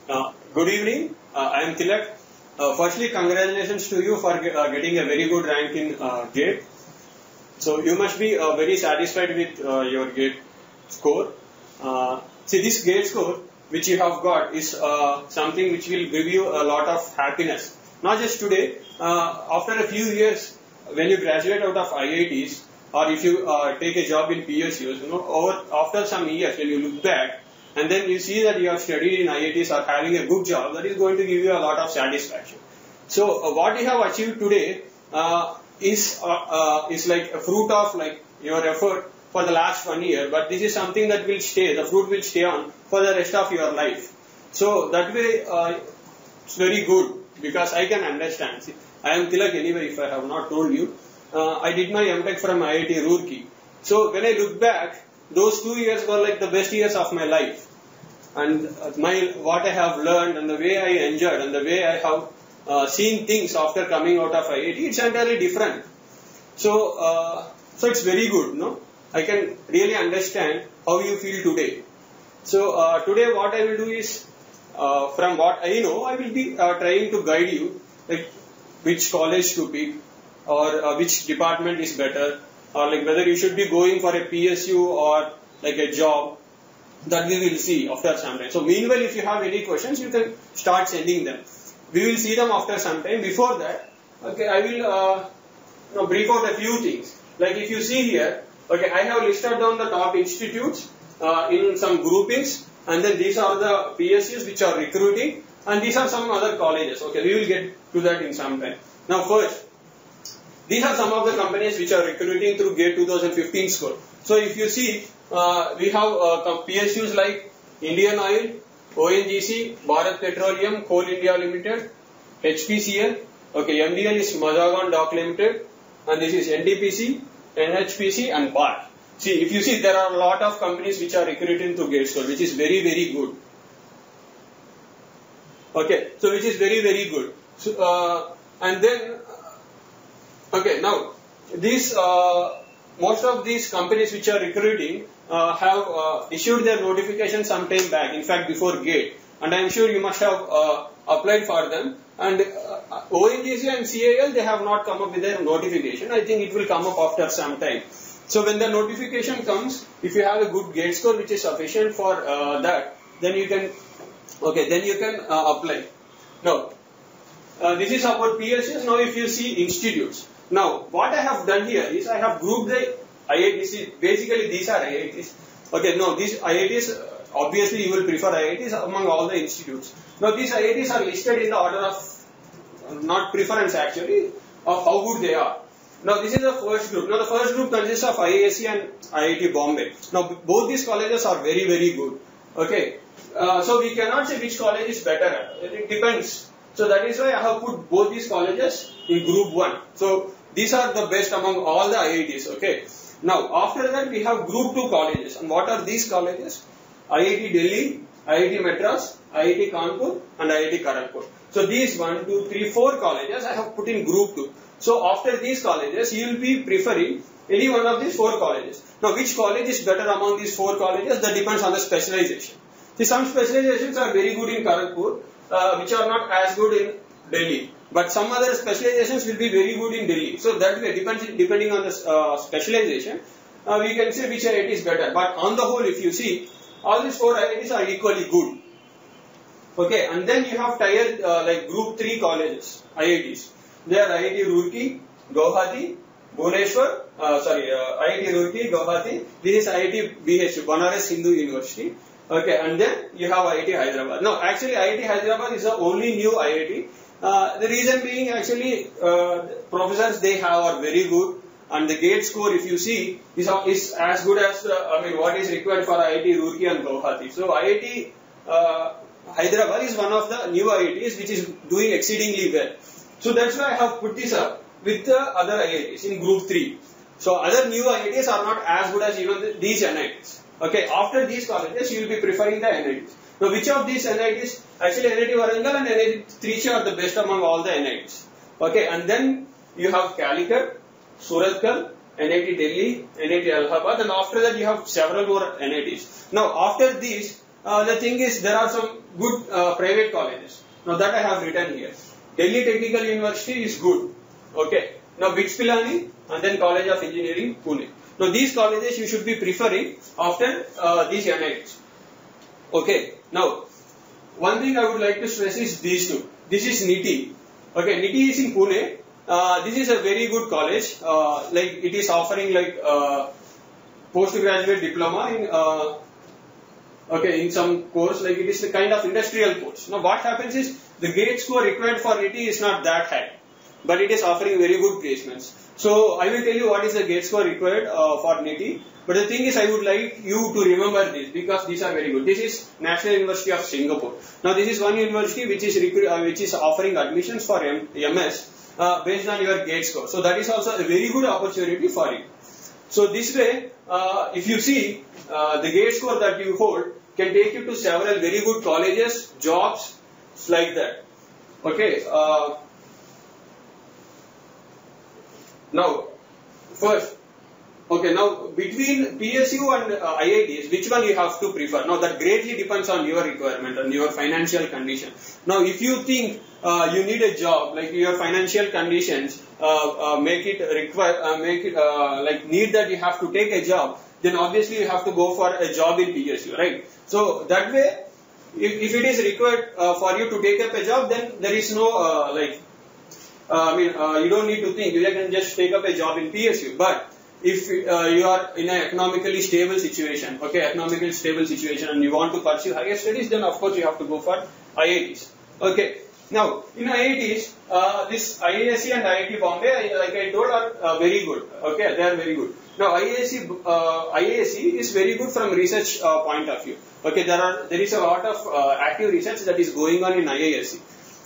Good evening. I am Tilak. Firstly, congratulations to you for getting a very good rank in GATE. So you must be very satisfied with your GATE score. See, this GATE score which you have got is something which will give you a lot of happiness. Not just today. After a few years, when you graduate out of IITs, or if you take a job in PSUs, after some years when you look back, and then you see that you have studied in IITs or having a good job, that is going to give you a lot of satisfaction. So what you have achieved today is like a fruit of like your effort for the last 1 year, but this is something that will stay, the fruit will stay on for the rest of your life. So that way it's very good because I can understand. See, I am Tilak anyway, if I have not told you. I did my M.Tech from IIT Roorkee. So when I look back, those 2 years were like the best years of my life. And what I have learned and the way I enjoyed and the way I have seen things after coming out of IIT, it's entirely different. So it's very good, no? I can really understand how you feel today. So today what I will do is, from what I know, I will be trying to guide you, like which college to pick, or which department is better, or like whether you should be going for a PSU or like a job. That we will see after some time. So meanwhile, if you have any questions, you can start sending them. We will see them after some time. Before that, okay, I will brief out a few things. Like if you see here, okay, I have listed down the top institutes in some groupings, and then these are the PSUs which are recruiting, and these are some other colleges. Okay, we will get to that in some time. Now first, these are some of the companies which are recruiting through GATE 2015 score. So if you see, we have PSUs like Indian Oil, ONGC, Bharat Petroleum, Coal India Limited, HPCL, okay, MDL is Mazagon Dock Limited, and this is NTPC, NHPC and BAR. See, if you see, there are a lot of companies which are recruiting through GATE score, which is very, very good. Okay, so which is very, very good. So, and then, okay, now, these, most of these companies which are recruiting have issued their notification some time back, in fact before GATE, and I am sure you must have applied for them, and ONGC and CAL, they have not come up with their notification. I think it will come up after some time. So when the notification comes, if you have a good GATE score which is sufficient for that, then you can, okay, then you can apply. Now, this is about PSUs. Now if you see institutes, now, what I have done here is I have grouped the IITs. Basically, these are IITs. Okay, no, these IITs, obviously you will prefer IITs among all the institutes. Now, these IITs are listed in the order of, not preference actually, of how good they are. Now, this is the first group. Now, the first group consists of IISc and IIT Bombay. Now, both these colleges are very, very good. Okay, so we cannot say which college is better. It depends. So that is why I have put both these colleges in group 1. So these are the best among all the IITs. Okay. Now after that we have group 2 colleges. And what are these colleges? IIT Delhi, IIT Madras, IIT Kanpur and IIT Kharagpur. So these 1, 2, 3, 4 colleges I have put in group 2. So after these colleges you will be preferring any one of these 4 colleges. Now which college is better among these 4 colleges? That depends on the specialization. See, some specializations are very good in Kharagpur, which are not as good in Delhi. But some other specializations will be very good in Delhi. So that way, depending on the specialization, we can say which IIT is better. But on the whole, if you see, all these 4 IITs are equally good. Okay, and then you have tier like group 3 colleges, IITs. They are IIT Roorkee, Guwahati, Bhubaneswar, IIT Roorkee, Guwahati. This is IIT BHU, Banaras Hindu University. Okay, and then you have IIT Hyderabad. No, actually IIT Hyderabad is the only new IIT. The reason being actually professors they have are very good, and the GATE score if you see is as good as what is required for IIT Roorkee and Guwahati. So IIT Hyderabad is one of the new IITs which is doing exceedingly well. So that's why I have put this up with the other IITs in group 3. So other new IITs are not as good as even these NITs. Okay, after these colleges, you will be preferring the NITs. Now, which of these NITs? Actually, NIT Warangal and NIT Trichy are the best among all the NITs. Okay, and then you have Calicut, Surathkal, NIT Delhi, NIT Allahabad, and after that you have several more NITs. Now, after these, the thing is there are some good private colleges. Now that I have written here. Delhi Technical University is good. Okay. Now BITS Pilani and then College of Engineering, Pune. Now these colleges you should be preferring after these NITs. Okay. Now one thing I would like to stress is these two. This is NIT. Okay, NIT is in Pune. This is a very good college. Like it is offering like postgraduate diploma in in some course, like it is the kind of industrial course. Now what happens is the grade score required for NIT is not that high, but it is offering very good placements. So I will tell you what is the grade score required for NIT. But the thing is, I would like you to remember this because these are very good. This is National University of Singapore. Now this is one university which is offering admissions for MS based on your grade score. So that is also a very good opportunity for you. So this way, if you see the grade score that you hold can take you to several very good colleges, jobs, like that. Okay. Now, first. Okay, now between PSU and IITs, which one you have to prefer? Now that greatly depends on your requirement and your financial condition. Now if you think you need a job, like your financial conditions need that you have to take a job, then obviously you have to go for a job in PSU, right? So that way, if it is required for you to take up a job, then there is no you don't need to think. You can just take up a job in PSU, but if you are in an economically stable situation, and you want to pursue higher studies, then of course you have to go for IITs. Okay. Now, in IITs, this IISc and IIT Bombay, like I told, are very good. Okay, they are very good. Now, IISc is very good from research point of view. Okay, there is a lot of active research that is going on in IISc.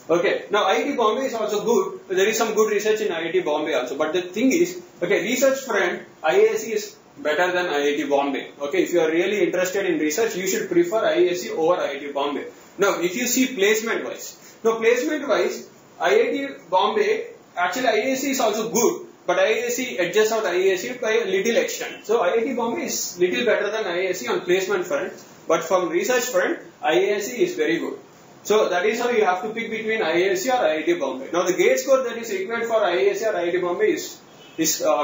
Okay, now IIT Bombay is also good. There is some good research in IIT Bombay also. But the thing is, okay, research front, IISc is better than IIT Bombay. Okay, if you are really interested in research, you should prefer IISc over IIT Bombay. Now, if you see placement wise, IIT Bombay, actually IISc is also good, but IISc adjusts out IISc by a little extent. So IIT Bombay is little better than IISc on placement front, but from research front, IISc is very good. So that is how you have to pick between IISc or IIT Bombay. Now the grade score that is required for IISc or IIT Bombay is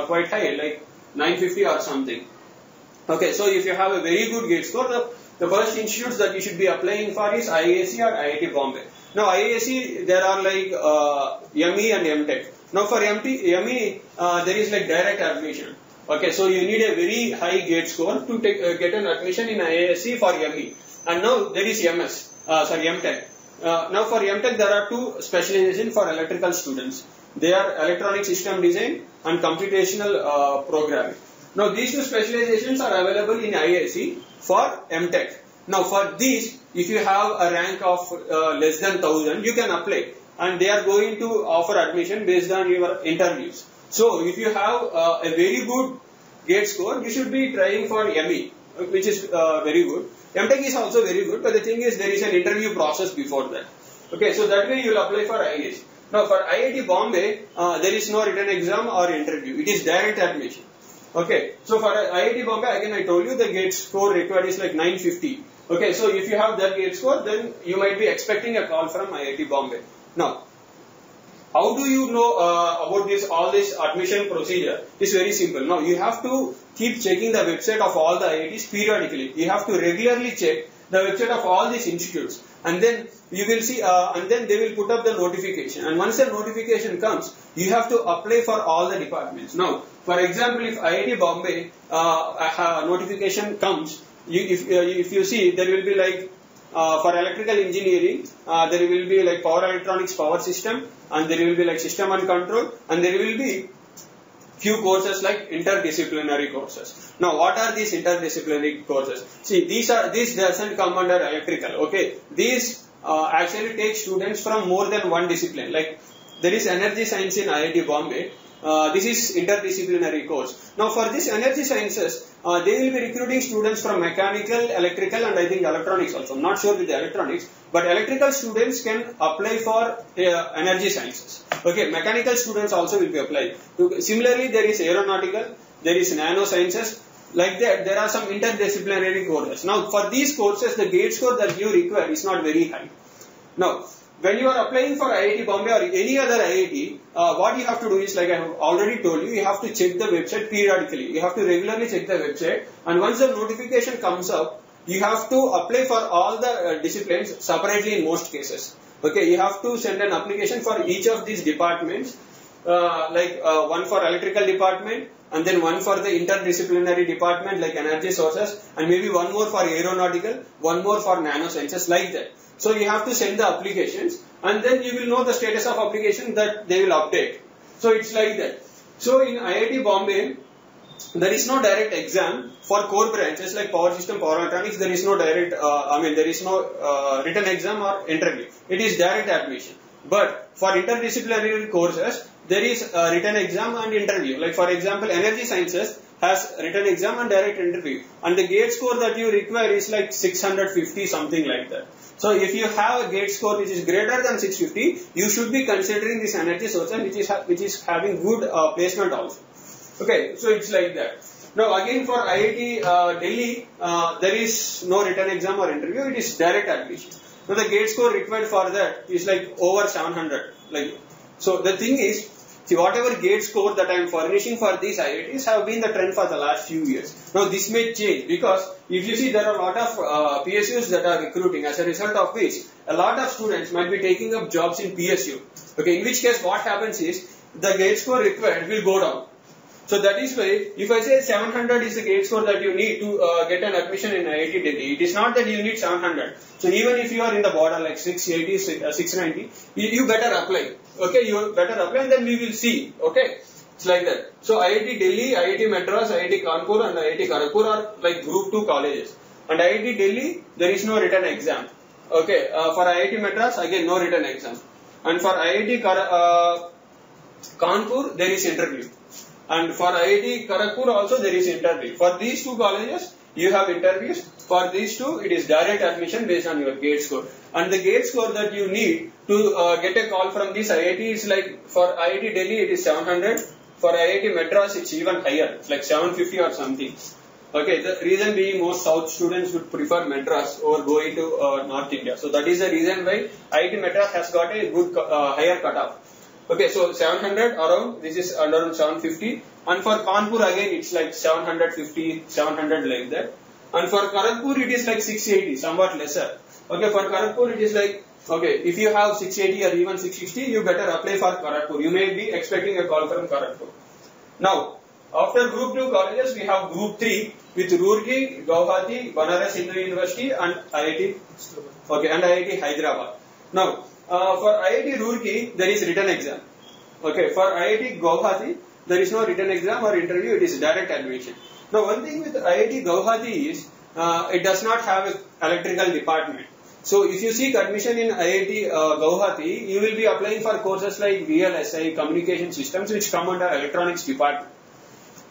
quite high, like 950 or something. Okay, so if you have a very good grade score, the first institutes that you should be applying for is IISc or IIT Bombay. Now IISc, there are like ME and M.Tech. Now for ME, there is like direct admission. Okay, so you need a very high grade score to get an admission in IISc for ME. And now there is M.Tech. Now for M.Tech there are two specializations for electrical students. They are electronic system design and computational programming. Now these two specializations are available in IISc for M.Tech. Now for these, if you have a rank of less than 1000, you can apply, and they are going to offer admission based on your interviews. So if you have a very good grade score, you should be trying for ME, which is very good. M.Tech is also very good, but the thing is there is an interview process before that. Okay, so that way you will apply for IISc. Now for IIT Bombay, there is no written exam or interview. It is direct admission. Okay, so for IIT Bombay, again I told you the grade score required is like 950. Okay, so if you have that grade score, then you might be expecting a call from IIT Bombay. Now, how do you know about all this admission procedure? It's very simple. Now, you have to keep checking the website of all the IITs periodically. You have to regularly check the website of all these institutes, and then you will see, and then they will put up the notification. And once the notification comes, you have to apply for all the departments. Now, for example, if IIT Bombay notification comes, if you see, there will be like for electrical engineering, there will be like power electronics, power system, and there will be like system and control, and there will be few courses like interdisciplinary courses. Now, what are these interdisciplinary courses? See, this doesn't come under electrical. Okay, these actually take students from more than one discipline. Like there is energy science in IIT Bombay. This is interdisciplinary course. Now for this energy sciences, they will be recruiting students from mechanical, electrical, and I think electronics also. I'm not sure with the electronics, but electrical students can apply for energy sciences. Okay, mechanical students also will be applied. Similarly, there is aeronautical, there is nanosciences, Like that, there are some interdisciplinary courses. Now, for these courses, the gate score that you require is not very high. Now, when you are applying for IIT Bombay or any other IIT, what you have to do is, like I have already told you, you have to check the website periodically. You have to regularly check the website, and once the notification comes up, you have to apply for all the disciplines separately in most cases. Okay, you have to send an application for each of these departments, one for electrical department, and then one for the interdisciplinary department like energy sources, and maybe one more for aeronautical, one more for nanosciences, like that. So you have to send the applications, and then you will know the status of application that they will update. So it's like that. So in IIT Bombay, there is no direct exam for core branches like power system, power electronics. There is no direct, there is no written exam or interview. It is direct admission. But for interdisciplinary courses, there is a written exam and interview. Like for example, energy sciences has written exam and direct interview. And the gate score that you require is like 650, something like that. So if you have a gate score which is greater than 650, you should be considering this energy source which is having good placement also. Okay, so it's like that. Now again for IIT Delhi, there is no written exam or interview, it is direct admission. Now the gate score required for that is like over 700. So the thing is, see, whatever gate score that I am furnishing for these IITs have been the trend for the last few years. Now this may change, because if you see, there are a lot of PSUs that are recruiting, as a result of which a lot of students might be taking up jobs in PSU. Okay, in which case what happens is the gate score required will go down. So that is why, if I say 700 is the gate score that you need to get an admission in IIT Delhi, it is not that you need 700. So even if you are in the border like 680, 690, you better apply. Okay, you better apply, and then we will see. Okay, it's like that. So IIT Delhi, IIT Madras, IIT Kanpur and IIT Kharagpur are like group 2 colleges. And IIT Delhi, there is no written exam. Okay, for IIT Madras, again no written exam. And for IIT Kanpur, there is interview. And for IIT Kharagpur also there is interview. For these 2 colleges, you have interviews. For these 2, it is direct admission based on your gate score. And the gate score that you need to get a call from this IIT is like, for IIT Delhi it is 700. For IIT Madras it's even higher. It's like 750 or something. Okay, the reason being most South students would prefer Madras over going to North India. So that is the reason why IIT Madras has got a good higher cutoff. Okay, so 700 around, this is around 750, and for Kanpur again it's like 750, 700 like that, and for Kharagpur it is like 680, somewhat lesser. Okay, for Kharagpur it is like, okay, if you have 680 or even 660, you better apply for Kharagpur. You may be expecting a call from Kharagpur. Now, after group 2 colleges, we have group 3 with Roorkee, Guwahati, Banaras Hindu University and IIT, and IIT Hyderabad. Now, for IIT Roorkee, there is written exam. Okay, for IIT Guwahati, there is no written exam or interview, it is direct admission. Now, one thing with IIT Guwahati is, it does not have an electrical department. So, if you seek admission in IIT Guwahati, you will be applying for courses like VLSI, communication systems, which come under electronics department.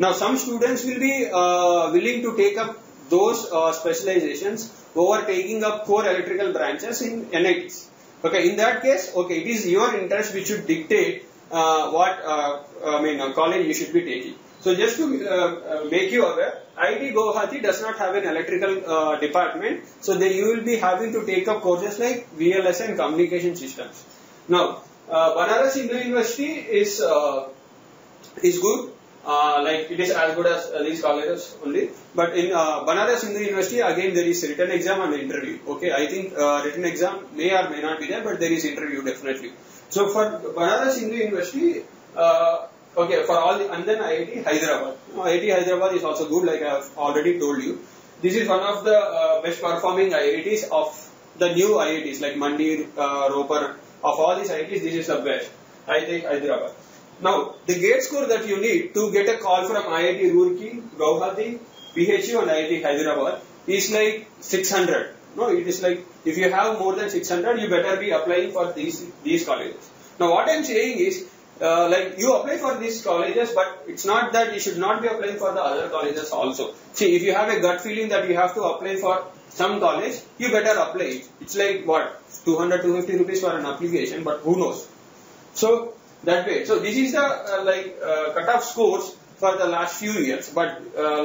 Now, some students will be willing to take up those specializations over taking up core electrical branches in NITs. Okay, in that case, okay, it is your interest which should dictate what college you should be taking. So just to make you aware, IIT Guwahati does not have an electrical department, so then you will be having to take up courses like VLSI and communication systems. Now, Banaras Hindu University is good. Like it is as good as these colleges only, but in Banaras Hindu University again there is written exam and interview. Okay, I think written exam may or may not be there, but there is interview definitely. So for Banaras Hindu University, okay, for all the, and then IIT Hyderabad. IIT Hyderabad is also good, like I have already told you. This is one of the best performing IITs of the new IITs like Mandi, Roper. Of all these IITs, this is the best. IIT Hyderabad. Now, the gate score that you need to get a call from IIT Roorkee, Guwahati, PSU and IIT Hyderabad is like 600. No, it is like, if you have more than 600, you better be applying for these colleges. Now, what I am saying is, like you apply for these colleges, but it's not that you should not be applying for the other colleges also. See, if you have a gut feeling that you have to apply for some college, you better apply it. It's like what, 200, 250 rupees for an application, but who knows. So, that way. So, this is the cutoff scores for the last few years, but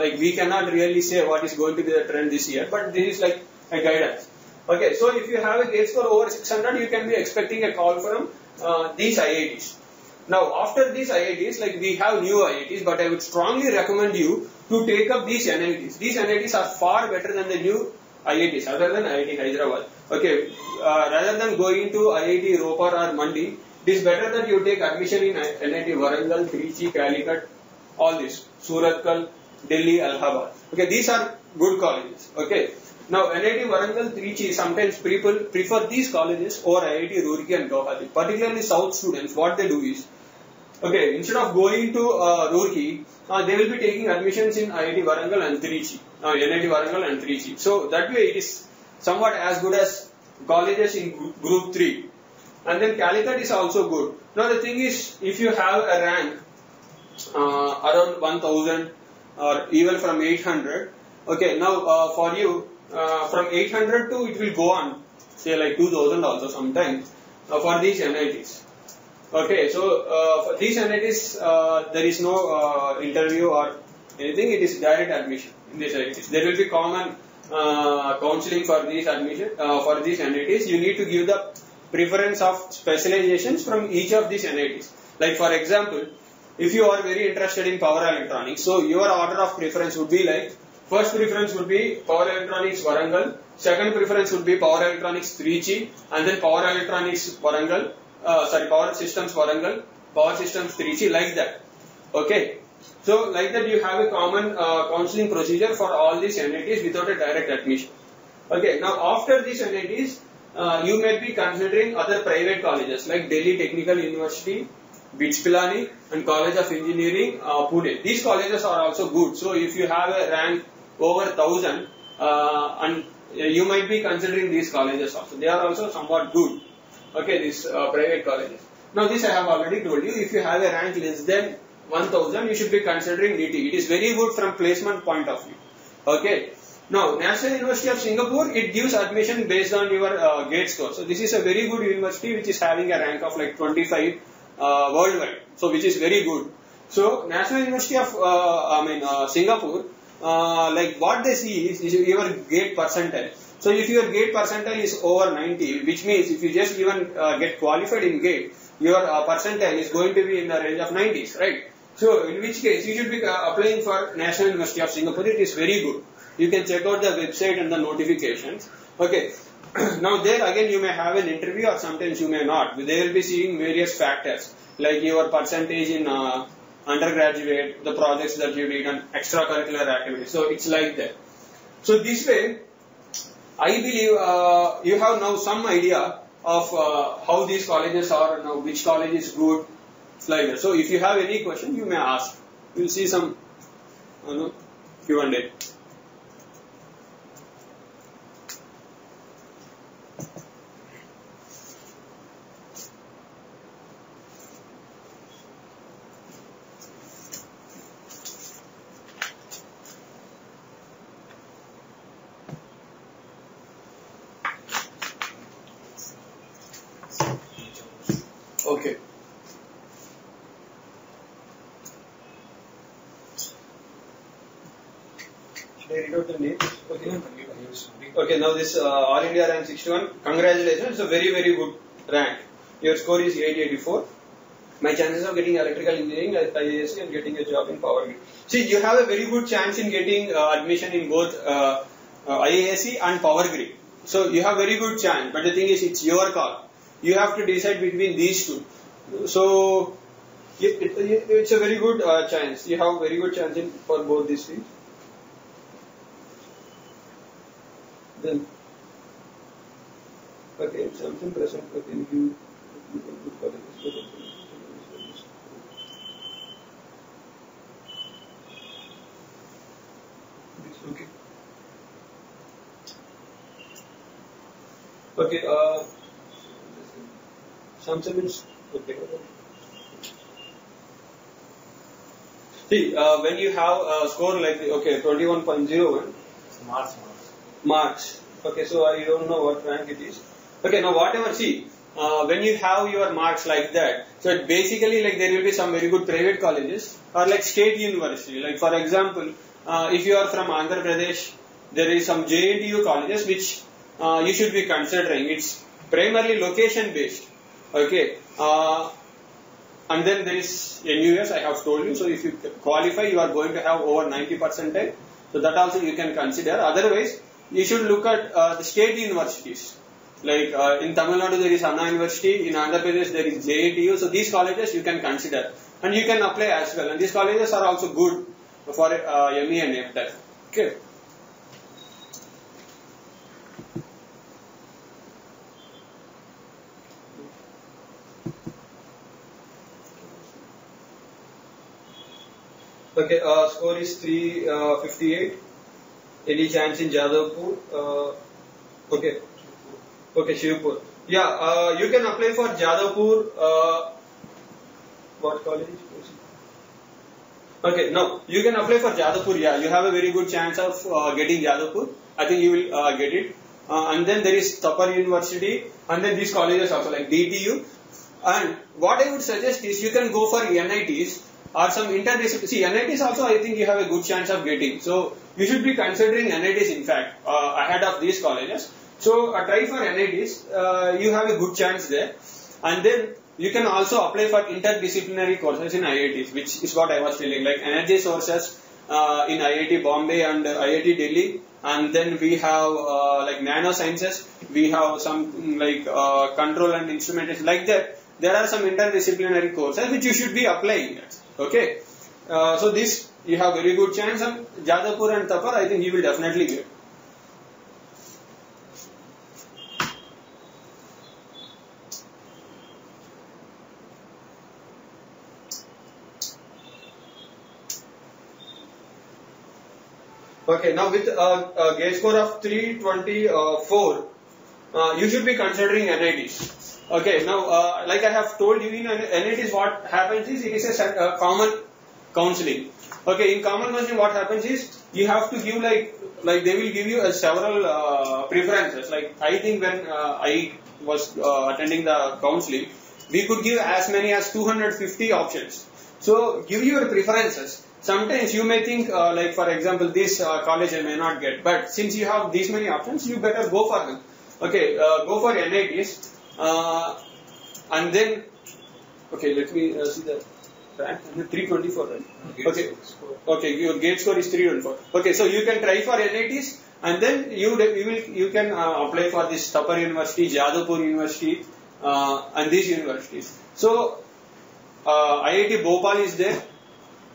like we cannot really say what is going to be the trend this year, but this is like a guidance. Okay, so if you have a gate score over 600, you can be expecting a call from these IITs. Now, after these IITs, like we have new IITs, but I would strongly recommend you to take up these NITs. These NITs are far better than the new IITs, other than IIT Hyderabad. Okay, rather than going to IIT Roorkee or Mandi, it is better that you take admission in NIT Warangal, Trichy, Calicut, all this, Suratkal, Delhi, Allahabad. Okay, these are good colleges. Okay. Now, NIT Warangal, Trichy, sometimes people prefer these colleges over IIT Roorkee and Guwahati. Particularly South students, what they do is, okay, instead of going to Roorkee, they will be taking admissions in IIT Warangal and Trichy. NIT Warangal and Trichy. So, that way it is somewhat as good as colleges in Group 3. And then Calicut is also good. Now, the thing is, if you have a rank around 1000 or even from 800, okay, now for you, from 800 to it will go on, say like 2000 also sometimes for these NITs. Okay, so for these NITs, there is no interview or anything, it is direct admission in these NITs. There will be common counseling for these admission, for these NITs. You need to give the preference of specializations from each of these NITs. Like for example, if you are very interested in power electronics, so your order of preference would be like, first preference would be Power Electronics Warangal, second preference would be Power Electronics Trichy, and then Power Electronics Warangal, Power Systems Warangal, Power Systems Trichy, like that. Okay. So, like that you have a common counseling procedure for all these NITs without a direct admission. Okay. Now, after these NITs, you may be considering other private colleges like Delhi Technical University, BITS Pilani, and College of Engineering, Pune. These colleges are also good. So, if you have a rank over 1000, and you might be considering these colleges also. They are also somewhat good. Okay, these private colleges. Now, this I have already told you. If you have a rank less than 1000, you should be considering NIT. It is very good from placement point of view. Okay. Now, National University of Singapore, it gives admission based on your gate score. So, this is a very good university which is having a rank of like 25 worldwide. So, which is very good. So, National University of Singapore, like what they see is your gate percentile. So, if your gate percentile is over 90, which means if you just even get qualified in gate, your percentile is going to be in the range of 90s, right? So, in which case you should be applying for National University of Singapore. It is very good. You can check out the website and the notifications. Okay. Now, there again you may have an interview or sometimes you may not. They will be seeing various factors like your percentage in undergraduate, the projects that you did, and extracurricular activities. So, it's like that. So, this way, I believe you have now some idea of how these colleges are, now which college is good, it's like that. So, if you have any question, you may ask. You will see some Q&A. Okay. Should I read out the names? Okay. Okay, now this All India rank 61. Congratulations, it's a very, very good rank. Your score is 884. My chances of getting electrical engineering at IISc and getting a job in power grid. See, you have a very good chance in getting admission in both IISc and power grid. So, you have very good chance, but the thing is, it's your call. You have to decide between these two. So, it's a very good chance. You have very good chance for both these things. Then, okay, something present. Okay, you okay. Okay. Something is okay. See, when you have a score like, okay, 21.01. Marks. Okay, so I don't know what rank it is. Okay, now whatever, see, when you have your marks like that, so it basically like there will be some very good private colleges or like state university. Like for example, if you are from Andhra Pradesh, there is some JNTU colleges which you should be considering. It's primarily location based. Okay. And then there is NUS, I have told you. So if you qualify, you are going to have over 90 percentile. So that also you can consider. Otherwise, you should look at the state universities. Like in Tamil Nadu there is Anna University, in Andhra Pradesh there is JNTU. So these colleges you can consider. And you can apply as well. And these colleges are also good for ME and M.Tech. Okay. Okay, score is 358. Any chance in Jadavpur? Okay. Okay, Shivpur. Yeah, you can apply for Jadavpur. What college? Okay, no, you can apply for Jadavpur. Yeah, you have a very good chance of getting Jadavpur. I think you will get it. And then there is Tapar University, and then these colleges also like DTU. And what I would suggest is you can go for NITs. Or some interdisciplinary. See, NITs also I think you have a good chance of getting. So you should be considering NITs in fact ahead of these colleges. So try for NITs. You have a good chance there. And then you can also apply for interdisciplinary courses in IITs, which is what I was telling, like energy sources in IIT Bombay and IIT Delhi. And then we have like nanosciences. We have some like control and instrumentation like that. There are some interdisciplinary courses which you should be applying at. Okay, so this you have very good chance, and Jadavpur and Tapar I think you will definitely get. Okay, now with a gauge score of 324, you should be considering NITs. Okay, now like I have told you, in NITs what happens is it is a common counseling. Okay, in common counseling what happens is you have to give like they will give you several preferences. Like I think when I was attending the counseling, we could give as many as 250 options. So give your preferences. Sometimes you may think like for example this college I may not get, but since you have these many options, you better go for them. Okay, go for NITs. And then, okay, let me see the rank. 324, right? Okay, okay, your gauge score is 324. Okay, so you can try for NITs, and then you can apply for this Tapar University, Jadavpur University, and these universities. So IIT Bhopal is there,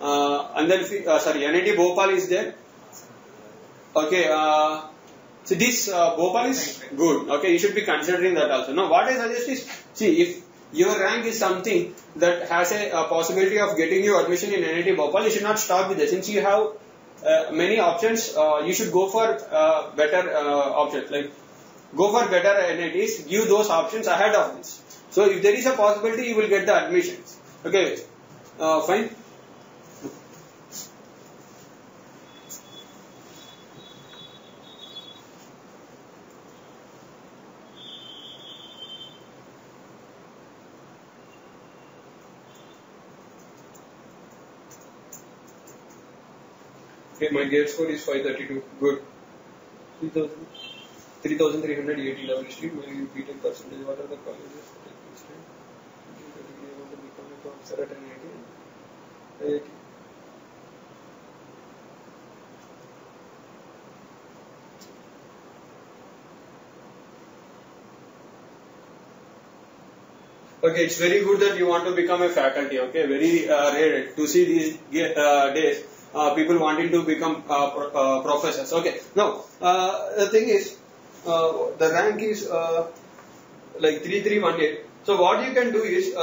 and then NIT Bhopal is there. Okay. So this Bhopal is good. Okay, you should be considering that also. Now, what I suggest is, see, if your rank is something that has a possibility of getting you admission in NIT Bhopal, you should not stop with this. Since you have many options, you should go for better options. Like, go for better NITs, give those options ahead of this. So, if there is a possibility, you will get the admissions. Okay, fine. Okay, my gauge score is 532. Good. 3,380 double street. My B.Tech percentage. What are the colleges? I want to become a professor at NIT. Okay, it's very good that you want to become a faculty. Okay, very rare to see these days. People wanting to become professors. Okay, now the thing is, the rank is like 3318. So what you can do is,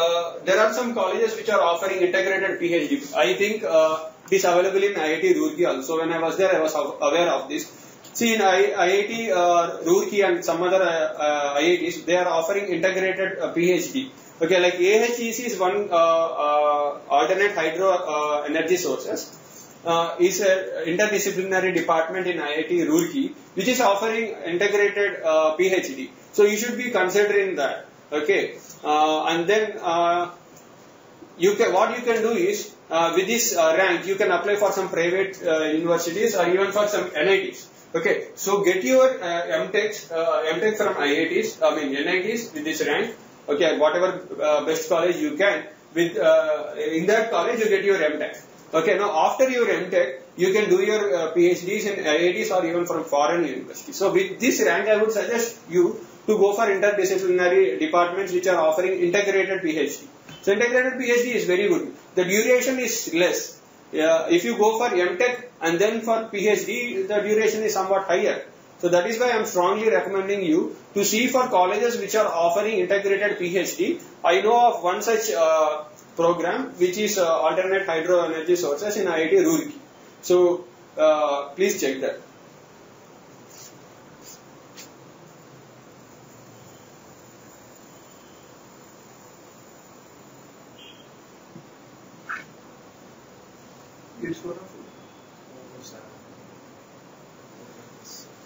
there are some colleges which are offering integrated PhD. I think it is available in IIT Roorkee also. When I was there, I was aware of this. See, in IIT Roorkee and some other IITs, they are offering integrated PhD. Okay, like AHEC is one alternate hydro energy sources. Is an interdisciplinary department in IIT Roorkee, which is offering integrated PhD. So you should be considering that. Okay, and then what you can do is with this rank you can apply for some private universities or even for some NITs. Okay, so get your M.Tech from IITs, I mean NITs with this rank. Okay, whatever best college you can. With in that college you get your M.Tech. Okay, now after your M.Tech you can do your PhDs in IITs or even from foreign universities. So with this rank I would suggest you to go for interdisciplinary departments which are offering integrated PhD. So integrated PhD is very good. The duration is less. If you go for M.Tech and then for PhD, the duration is somewhat higher. So that is why I am strongly recommending you to see for colleges which are offering integrated PhD. I know of one such program which is alternate hydro energy sources in IIT Roorkee. So please check that.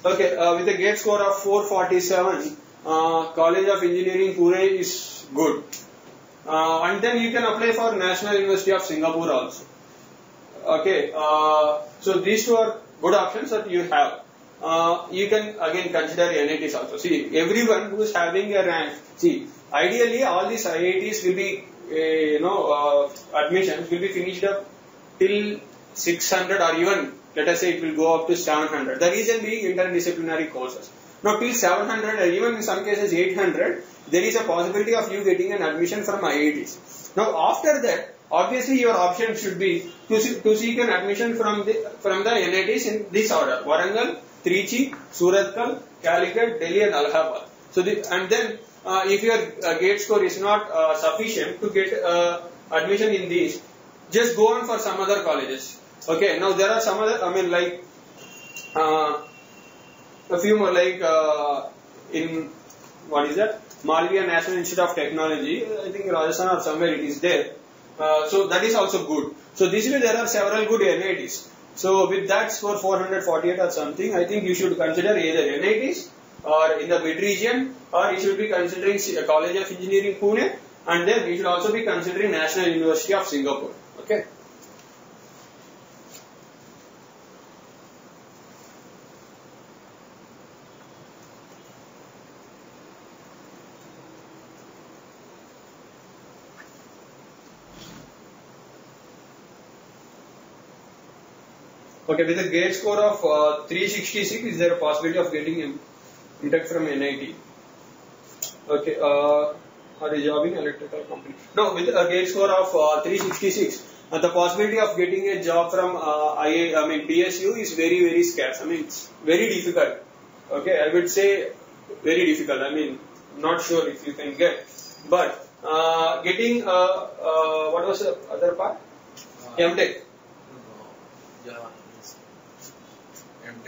Okay, with a gate score of 447, College of Engineering Pune is good. And then you can apply for National University of Singapore also. Okay, so these two are good options that you have. You can again consider NITs also. See, everyone who is having a rank, see, ideally all these IITs will be, admissions will be finished up till 600 or even let us say it will go up to 700. The reason being interdisciplinary courses. Now till 700 or even in some cases 800, there is a possibility of you getting an admission from IITs. Now after that, obviously your option should be to seek an admission from the NITs in this order: Warangal, Trichy, Surathkal, Calicut, Delhi and Allahabad. So and then if your gate score is not sufficient to get admission in these, just go on for some other colleges. Okay, now there are some other, like a few more, like in, what is that? Malviya National Institute of Technology, I think Rajasthan or somewhere it is there. So that is also good. So this way there are several good NITs. So with that score 448 or something, I think you should consider either NITs or in the mid region, or you should be considering College of Engineering Pune, and then you should also be considering National University of Singapore. Okay. Okay, with a gate score of 366, is there a possibility of getting M.Tech from NIT? Okay, or a job in electrical company? No, with a gate score of 366, the possibility of getting a job from PSU is very, very scarce. It's very difficult. Okay, I would say very difficult. Not sure if you can get. But getting, what was the other part? M.Tech.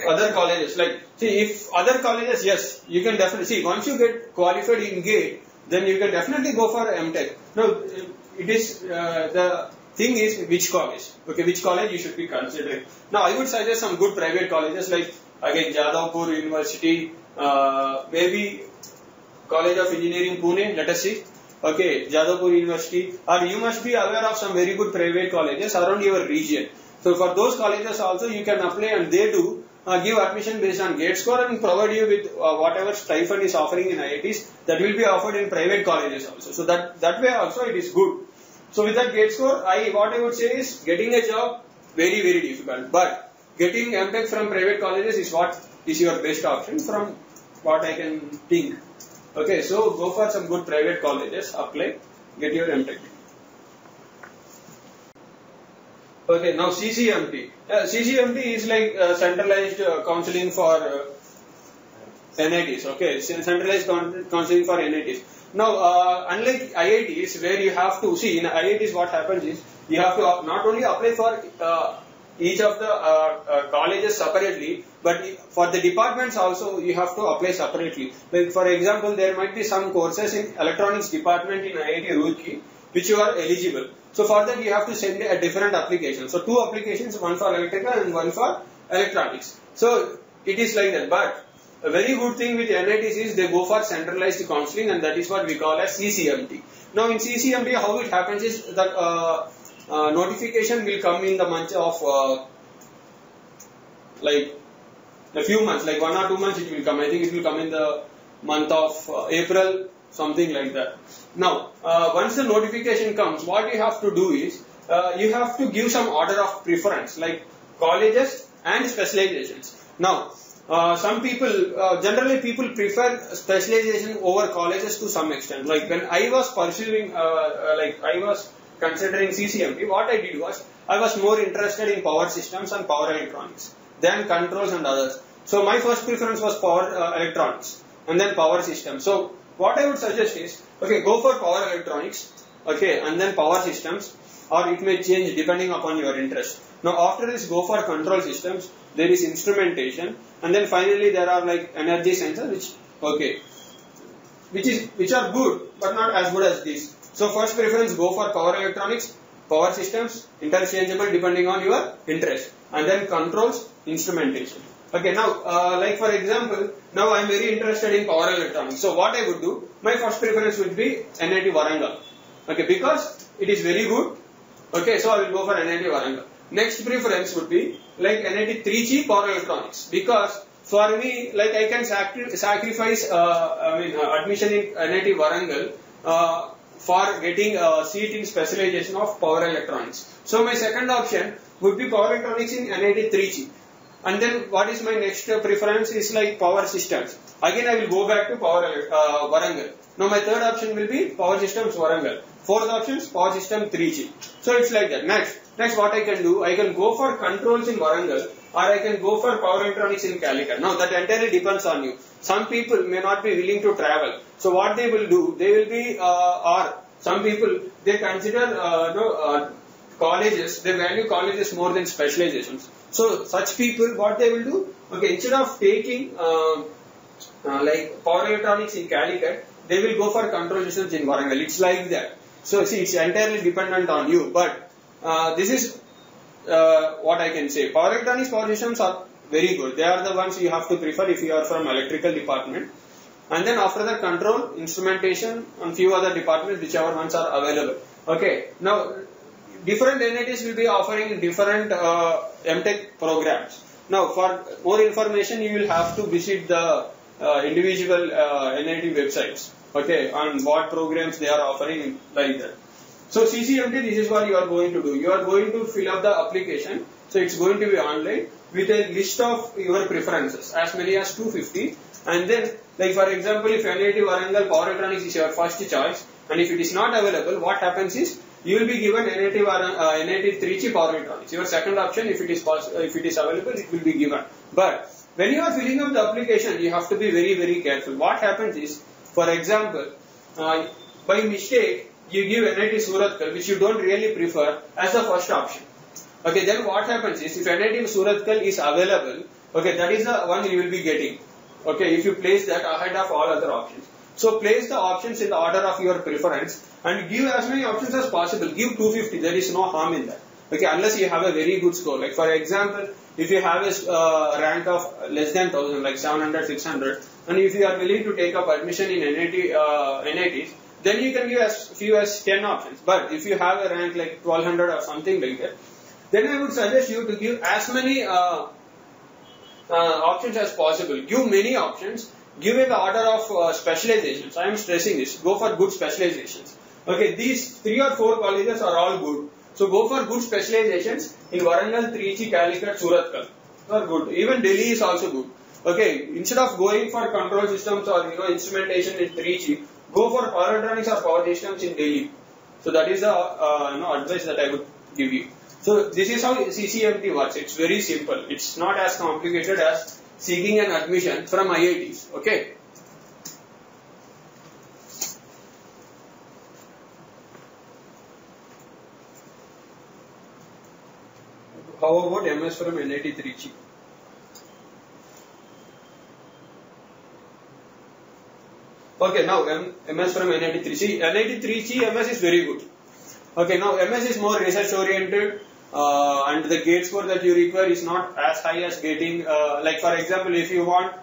Other colleges, if other colleges, yes, you can definitely, see, once you get qualified in GATE, then you can definitely go for M.Tech. Now, it is, the thing is which college, okay, which college you should be considering. Now, I would suggest some good private colleges like, again, Jadavpur University, maybe College of Engineering Pune, let us see. Okay, Jadavpur University, or you must be aware of some very good private colleges around your region. So for those colleges also you can apply, and they do give admission based on gate score and provide you with whatever stipend is offering in IITs, that will be offered in private colleges also. So that way also it is good. So with that gate score, what I would say is getting a job very, very difficult. But getting M.Tech from private colleges is what is your best option from what I can think. Okay, so go for some good private colleges, apply, get your M.Tech. Okay, now CCMT. CCMT is like centralized counseling for NITs. Okay, centralized counseling for NITs. Now, unlike IITs, where you have to see in IITs, what happens is you have to not only apply for each of the colleges separately, but for the departments also you have to apply separately. Like for example, there might be some courses in electronics department in IIT Roorkee which you are eligible. So for that you have to send a different application. So two applications, one for electrical and one for electronics. So it is like that. But a very good thing with NITs is they go for centralized counseling, and that is what we call as CCMT. Now in CCMT, how it happens is that notification will come in the month of like a few months, like 1 or 2 months it will come. I think it will come in the month of April, something like that. Now, once the notification comes, what you have to do is, you have to give some order of preference, like colleges and specializations. Now, some people, generally people prefer specialization over colleges to some extent. Like when I was pursuing, like I was considering CCMT, what I did was, I was more interested in power systems and power electronics than controls and others. So my first preference was power electronics and then power systems. So what I would suggest is, okay, go for power electronics, okay, and then power systems, or it may change depending upon your interest. Now after this, go for control systems, there is instrumentation, and then finally there are like energy sensors, which are good, but not as good as this. So first preference, go for power electronics, power systems, interchangeable depending on your interest, and then controls, instrumentation. Okay, now, like for example, now I am very interested in power electronics. So what I would do, my first preference would be NIT Warangal. Okay, because it is very good. Okay, so I will go for NIT Warangal. Next preference would be like NIT Trichy Power Electronics, because for me, like I can sacrifice, admission in NIT Warangal for getting a seat in specialization of power electronics. So my second option would be power electronics in NIT Trichy. And then what is my next preference is like power systems. Again I will go back to power Warangal. Now my third option will be power systems Warangal. Fourth option is power system Trichy. So it's like that. Next what I can do, I can go for controls in Warangal, or I can go for power electronics in Calicut. Now that entirely depends on you. Some people may not be willing to travel. So what they will do, they will be, or some people, they consider colleges, they value colleges more than specializations. So such people, what they will do, okay, instead of taking like power electronics in Calicut, they will go for control systems in Warangal. It's like that. So see, it's entirely dependent on you. But this is what I can say. Power electronics, power systems are very good. They are the ones you have to prefer if you are from electrical department. And then after that, control, instrumentation, and few other departments, whichever ones are available. Okay. Now, different NITs will be offering different M.Tech programs. Now, for more information, you will have to visit the individual NIT websites, okay, on what programs they are offering, like that. So, CCMT, this is what you are going to do. You are going to fill up the application. So, it's going to be online with a list of your preferences, as many as 250. And then, like for example, if NIT Warangal Power Electronics is your first choice, and if it is not available, what happens is, you will be given NIT Trichy Power Electronics. Your second option, if it is available, it will be given. But when you are filling up the application, you have to be very, very careful. What happens is, for example, by mistake, you give NIT Roorkee, which you don't really prefer, as the first option. Okay, then what happens is, if NIT Roorkee is available, okay, that is the one you will be getting. Okay, if you place that ahead of all other options. So place the options in the order of your preference and give as many options as possible. Give 250, there is no harm in that. Okay, unless you have a very good score. Like for example, if you have a rank of less than 1000, like 700, 600, and if you are willing to take up admission in NITs, then you can give as few as 10 options. But if you have a rank like 1200 or something like that, then I would suggest you to give as many options as possible. Give many options. Give in the order of specializations. I am stressing this. Go for good specializations. Okay, these 3 or 4 colleges are all good. So go for good specializations in Warangal, Trichy, Calicut, Roorkee. Are good. Even Delhi is also good. Okay, instead of going for control systems or instrumentation in Trichy, go for power electronics or power systems in Delhi. So that is the advice that I would give you. So this is how CCMT works. It's very simple. It's not as complicated as seeking an admission from IITs. Okay. How about MS from NIT Trichy? Okay, now MS from NIT Trichy. NIT Trichy MS is very good. Okay, now MS is more research oriented. And the gate score that you require is not as high as getting, like for example, if you want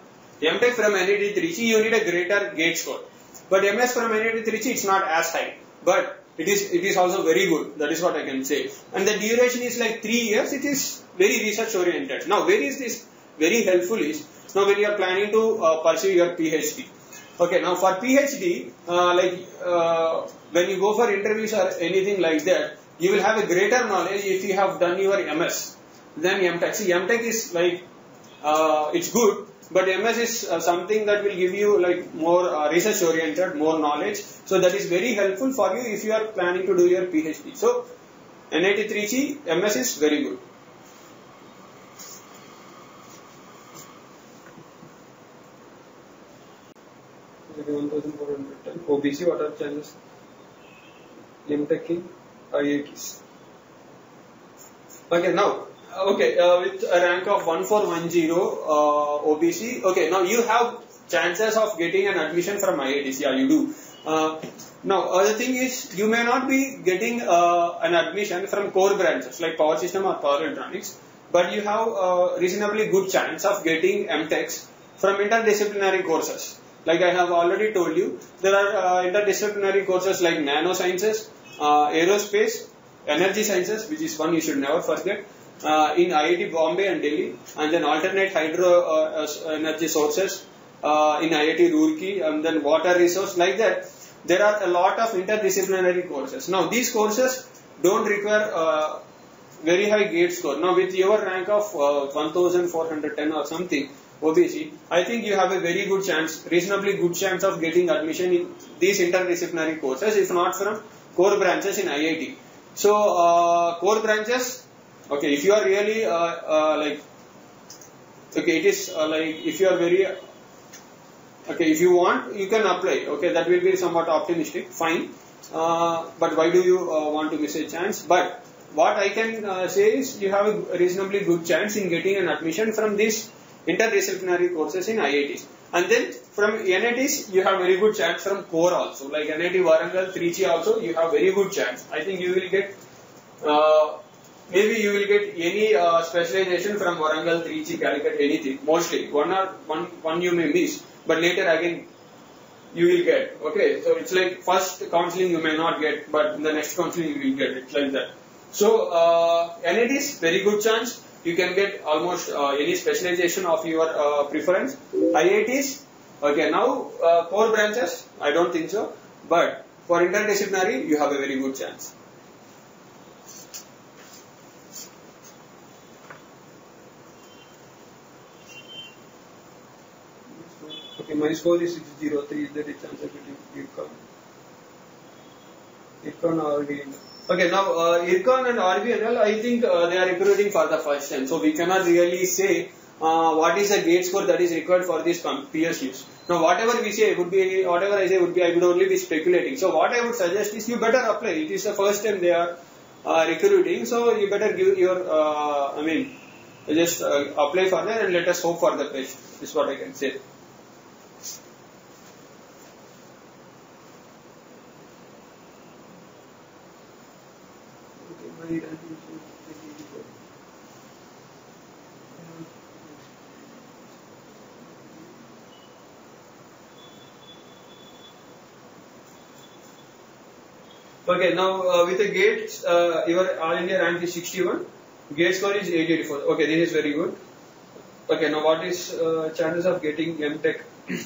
M.Tech from NIT Trichy, you need a greater gate score. But MS from NIT Trichy, it's not as high. But it is also very good. That is what I can say. And the duration is like 3 years. It is very research oriented. Now, where is this very helpful is, now when you are planning to pursue your PhD. Okay, now for PhD, when you go for interviews or anything like that, you will have a greater knowledge if you have done your MS than M.Tech. See, M.Tech is like, it's good, but MS is something that will give you like more research oriented, more knowledge. So that is very helpful for you if you are planning to do your PhD. So NIT Trichy, MS is very good. Maybe 1410. OBC, what are the chances? M.Tech in IITs. Okay, now, with a rank of 1410 OBC, okay, now you have chances of getting an admission from IITs. Yeah, you do. Now, other thing is, you may not be getting an admission from core branches like power system or power electronics, but you have a reasonably good chance of getting M.Techs from interdisciplinary courses. Like I have already told you, there are interdisciplinary courses like nanosciences, aerospace, energy sciences, which is one you should never forget, in IIT Bombay and Delhi, and then alternate hydro energy sources in IIT Roorkee, and then water resource, like that. There are a lot of interdisciplinary courses. Now, these courses don't require very high gate score. Now, with your rank of 1410 or something, OBC, I think you have a very good chance, reasonably good chance of getting admission in these interdisciplinary courses, if not from core branches in IIT. So, core branches, okay, if you are really it is if you are very, okay, if you want, you can apply. Okay, that will be somewhat optimistic, fine. But why do you want to miss a chance? But what I can say is you have a reasonably good chance in getting an admission from these interdisciplinary courses in IITs. And then from NITs, you have very good chance from core also. Like NIT Warangal, Trichy also, you have very good chance. I think you will get, maybe you will get any specialization from Warangal, Trichy, Calicut, anything. Mostly. One you may miss, but later again you will get. Okay, so it's like first counseling you may not get, but the next counseling you will get. It's like that. So NITs, very good chance. You can get almost any specialization of your preference. IITs, okay, now core branches, I don't think so. But for interdisciplinary, you have a very good chance. Okay, my score is 603. Is there a chance of getting IRCON or RVNL? Okay, now IRCON and RVNL, I think they are recruiting for the first time. So we cannot really say what is the gate score that is required for these PSUs. Now whatever we say would be, whatever I say would be, I would only be speculating. So what I would suggest is you better apply. It is the first time they are recruiting. So you better give your, just apply for that and let us hope for the best. This is what I can say. Okay, now with the gate, your all India rank is 61, gate score is 884. Okay, this is very good. Okay, now what is chances of getting M.Tech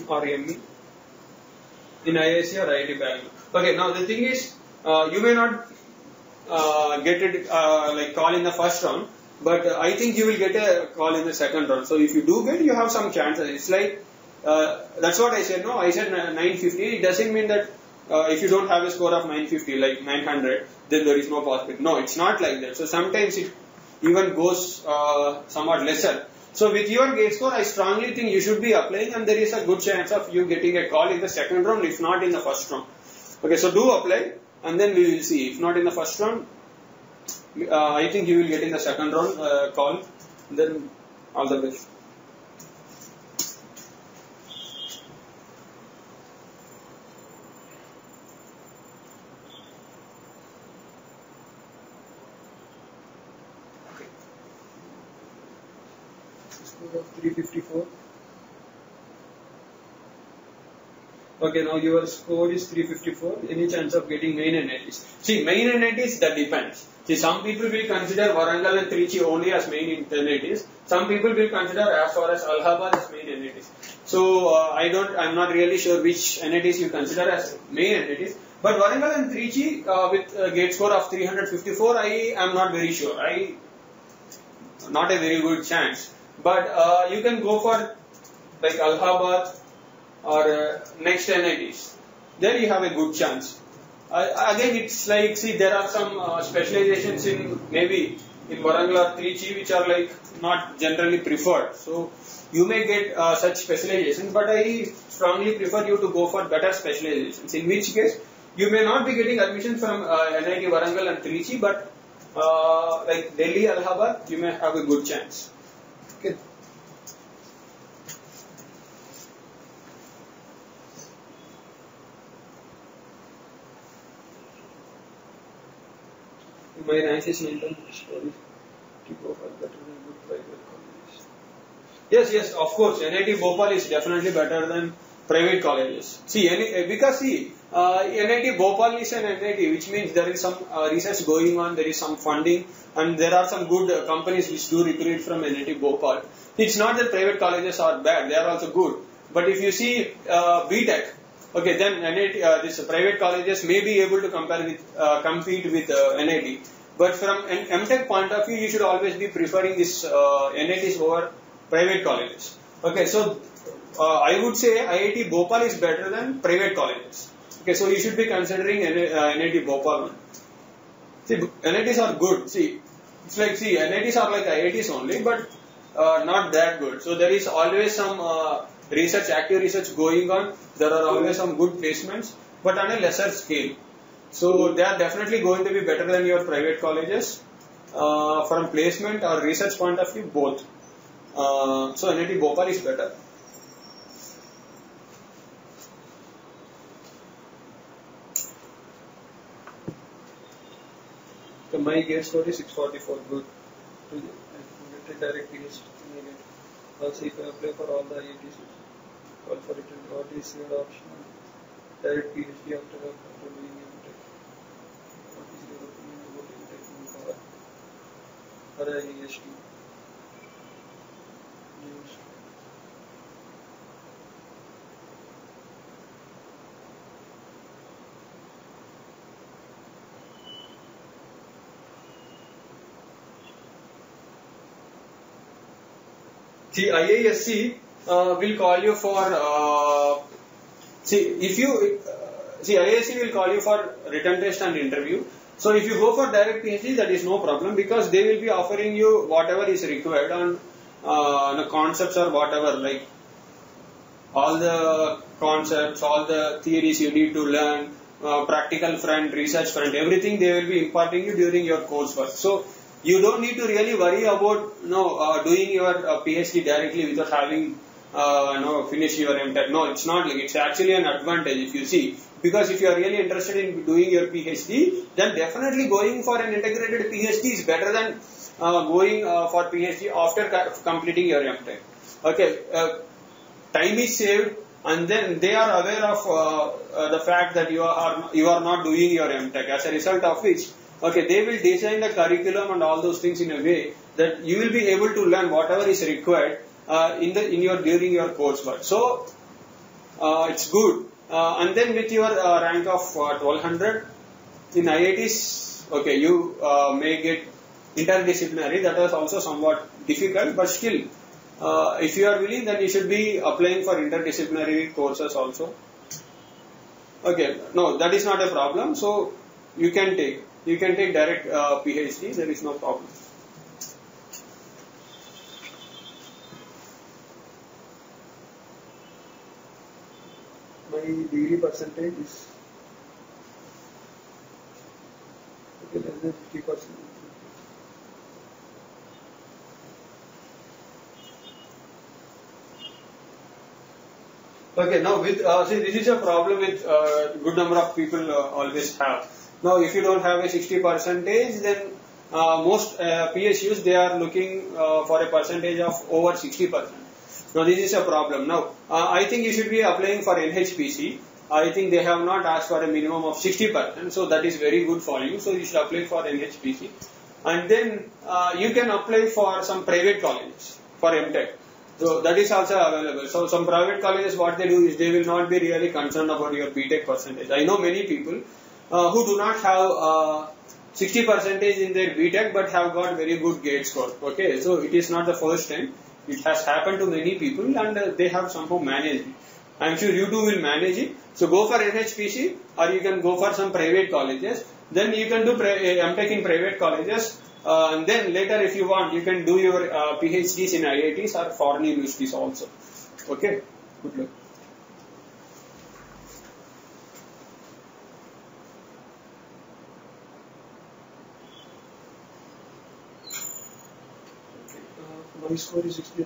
or ME in IISc or IIT Bangalore? Okay, now the thing is, you may not get it like call in the first round, but I think you will get a call in the second round. So if you do get, you have some chances. It's like, that's what I said, no? I said 950. It doesn't mean that if you don't have a score of 950, like 900, then there is no possibility. No, it's not like that. So sometimes it even goes somewhat lesser. So with your gate score, I strongly think you should be applying, and there is a good chance of you getting a call in the second round, if not in the first round. Okay, so do apply, and then we will see. If not in the first round, I think you will get in the second round call. Then all the best. Score of 354. Okay, now your score is 354. Any chance of getting main NITs? See, main NITs, that depends. See, some people will consider Warangal and Trichy only as main NITs. Some people will consider as far as Allahabad as main NITs. So, I'm not really sure which NITs you consider as main NITs. But Warangal and Trichy with a gate score of 354, I am not very sure. Not a very good chance. But you can go for like Allahabad or next NITs. There you have a good chance. Again, it's like, see, there are some specializations in maybe in Warangal or Trichy which are like not generally preferred. So you may get such specializations, but I strongly prefer you to go for better specializations. In which case, you may not be getting admission from NIT Warangal and Trichy, but like Delhi, Allahabad, you may have a good chance. Okay. My rank is 910 to go for better than good private colleges. Yes, of course. NIT Bhopal is definitely better than private colleges. See, because NIT Bhopal is an NIT, which means there is some research going on, there is some funding, and there are some good companies which do recruit from NIT Bhopal. It's not that private colleges are bad; they are also good. But if you see B.Tech, okay, then NIT, these private colleges may be able to compete with NIT. But from an M.Tech point of view, you should always be preferring this NITs over private colleges. Okay, so I would say IIT Bhopal is better than private colleges. Okay, so you should be considering NIT Bhopal. See, NITs are good. See, it's like, see, NITs are like IITs only, but not that good. So there is always some active research going on. There are always some good placements, but on a lesser scale. So they are definitely going to be better than your private colleges from placement or research point of view, both. So NIT Bhopal is better. So my gate score is 644. Good. I can get a direct PhD. Also, if I apply for all the IITs, call for it. What is your option? Direct PhD after doing M.Tech. What is your opinion about M.Tech or IISc? See, IISc will call you for IISc will call you for written test and interview. So if you go for direct PhD, that is no problem, because they will be offering you whatever is required on the concepts or whatever, like all the concepts, all the theories you need to learn, practical front, research front, everything they will be imparting you during your coursework. So you don't need to really worry about doing your PhD directly without having finish your M.Tech. No, it's not like, it's actually an advantage if you see. Because if you are really interested in doing your PhD, then definitely going for an integrated PhD is better than going for PhD after completing your M.Tech. Okay, time is saved, and then they are aware of the fact that you are not doing your M.Tech. As a result of which, okay, they will design the curriculum and all those things in a way that you will be able to learn whatever is required during your coursework. So it's good. And then with your rank of 1200 in IITs, okay, you may get interdisciplinary. That is also somewhat difficult, but still, if you are willing, then you should be applying for interdisciplinary courses also. Okay, no, that is not a problem. So you can take direct PhD. There is no problem. My degree percentage is less than 50%. Okay, now with see, this is a problem with good number of people always have. Now, if you don't have a 60%, then most PSUs, they are looking for a percentage of over 60%. Now, this is a problem. Now, I think you should be applying for NHPC. I think they have not asked for a minimum of 60%, so that is very good for you. So you should apply for NHPC. And then you can apply for some private colleges for M.Tech. So that is also available. So some private colleges, what they do is they will not be really concerned about your B.Tech percentage. I know many people who do not have 60% in their B.Tech but have got very good GATE score. Okay, so it is not the first time. It has happened to many people and they have somehow managed it. I am sure you too will manage it. So go for NHPC or you can go for some private colleges. Then you can do M.Tech in private colleges. And then later if you want, you can do your PhDs in IITs or foreign universities also. Okay, good luck. My score is 63.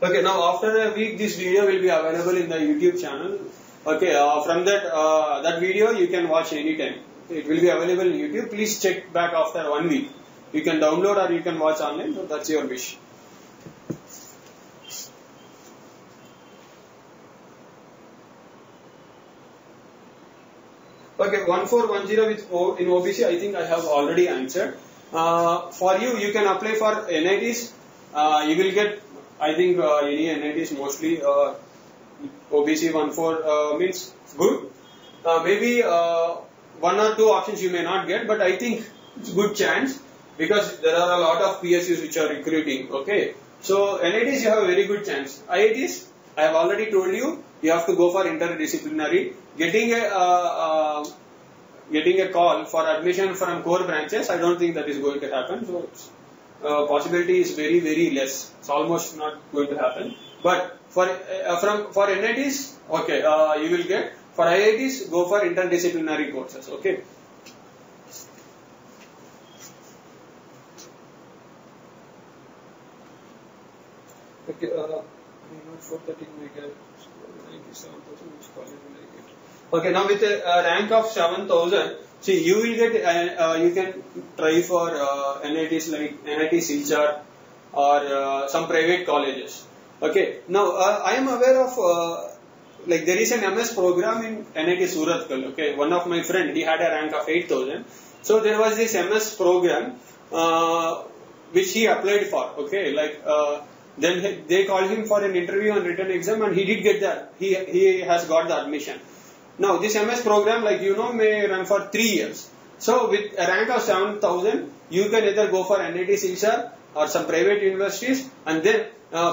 Okay, now after a week this video will be available in the YouTube channel. Okay, from that video you can watch anytime. It will be available in YouTube. Please check back after 1 week. You can download or you can watch online, so that's your wish. Okay, 1410 with in OBC, I think I have already answered. For you, you can apply for NITs. You will get, I think, any NITs mostly OBC 14 means good. Maybe 1 or 2 options you may not get, but I think it's good chance because there are a lot of PSUs which are recruiting. Okay, so NITs you have a very good chance. IITs, I have already told you, you have to go for interdisciplinary. Getting a call for admission from core branches, I don't think that is going to happen. So possibility is very, very less. It's almost not going to happen. But for NITs, okay, you will get. For IITs, go for interdisciplinary courses. Okay. Okay. I'm not 430 my 97,000. Which college will I get? Okay, now with a rank of 7,000, see you will get, you can try for NITs like NIT Silchar or some private colleges. Okay, now I am aware of like there is an MS program in NIT Roorkee. Okay, one of my friend, he had a rank of 8,000. So there was this MS program which he applied for. Okay, like then they called him for an interview and written exam and he did get that. He has got the admission. Now this MS program, like you know, may run for 3 years. So with a rank of 7,000, you can either go for NIT Silchar or some private universities, and then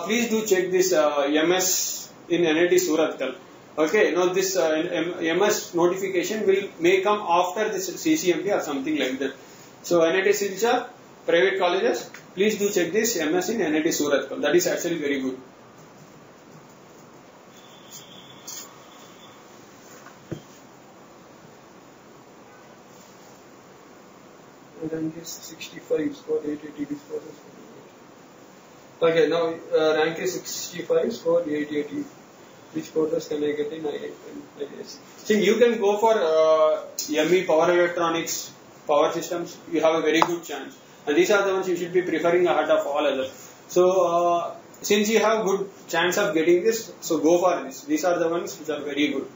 please do check this MS in NIT Roorkee. Okay, now this MS notification may come after this CCMT or something like that. So NIT Silchar, private colleges, please do check this MS in NIT Roorkee. That is actually very good. Rank is 65, score 880, this process. Okay, now Rank is 65, score 880. Which courses can I get in IISc? See, you can go for ME, Power Electronics, Power Systems. You have a very good chance. And these are the ones you should be preferring ahead of all others. So, since you have good chance of getting this, so go for this. These are the ones which are very good.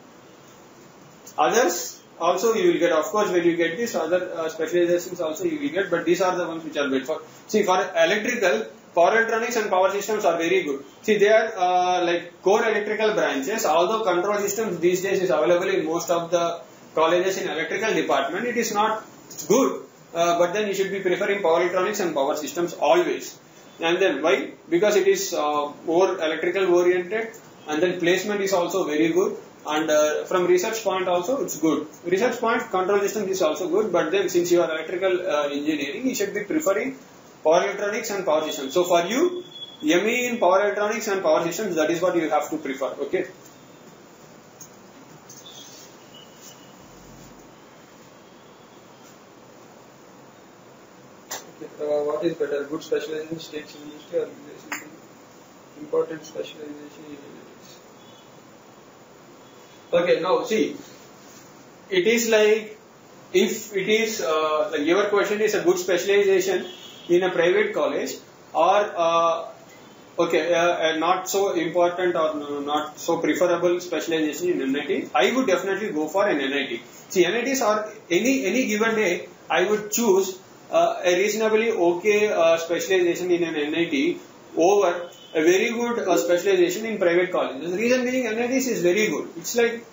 Others, also you will get, of course, when you get this, other specializations also you will get, but these are the ones which are good for. See, for electrical, Power Electronics and Power Systems are very good. See, they are like core electrical branches, although control systems these days is available in most of the colleges in electrical department. It is not, it's good, but then you should be preferring Power Electronics and Power Systems always. And then why? Because it is more electrical oriented, and then placement is also very good. And from research point also it's good. Research point, control system is also good, but then since you are electrical engineering, you should be preferring Power Electronics and Power Systems. So for you, ME in Power Electronics and Power Systems, that is what you have to prefer. Okay. What is better, good specialization state university or university? Important specialization in universities. Okay, now see, it is like if it is, like your question is a good specialization in a private college or not so important or not so preferable specialization in NIT, I would definitely go for an NIT. See, NITs are any given day, I would choose a reasonably okay specialization in an NIT over a very good specialization in private colleges. The reason being NITs is very good. It's like,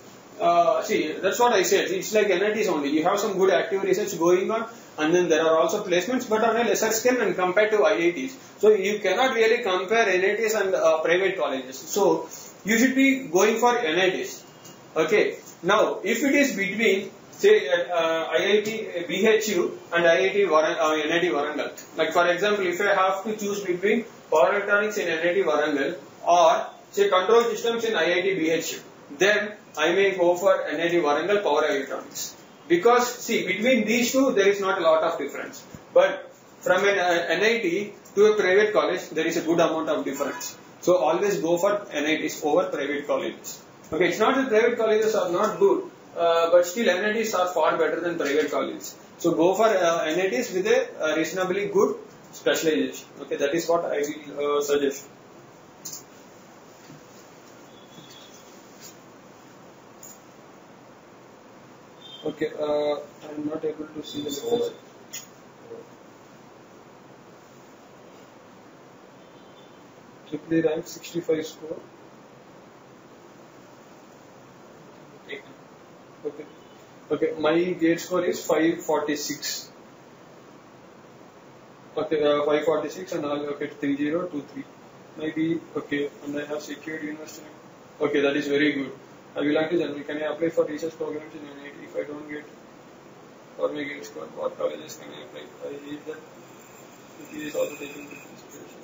see, that's what I said. It's like NITs only. You have some good active research going on, and then there are also placements, but on a lesser scale and compared to IITs. So you cannot really compare NITs and private colleges. So you should be going for NITs. Okay. Now, if it is between, say, IIT BHU and NIT Warangal. Like for example, if I have to choose between power electronics in NIT Warangal or say control systems in IIT BHU, then I may go for NIT Warangal power electronics. Because see, between these two there is not a lot of difference. But from an NIT to a private college, there is a good amount of difference. So always go for NITs over private colleges. Okay, it's not that private colleges are not good, but still NITs are far better than private colleges. So go for NITs with a reasonably good specialization. Okay, that is what I will suggest. Okay, I am not able to see the message. Triple rank 65 score. Okay. Okay, my gate score is 546. Okay, 546 and I'll get 3023. Maybe, okay, and I have secured university. Okay, that is very good. I belong to general. Can I apply for research programs in NIT if I don't get for my gate score? What colleges can I apply? I read that it is also taken into consideration.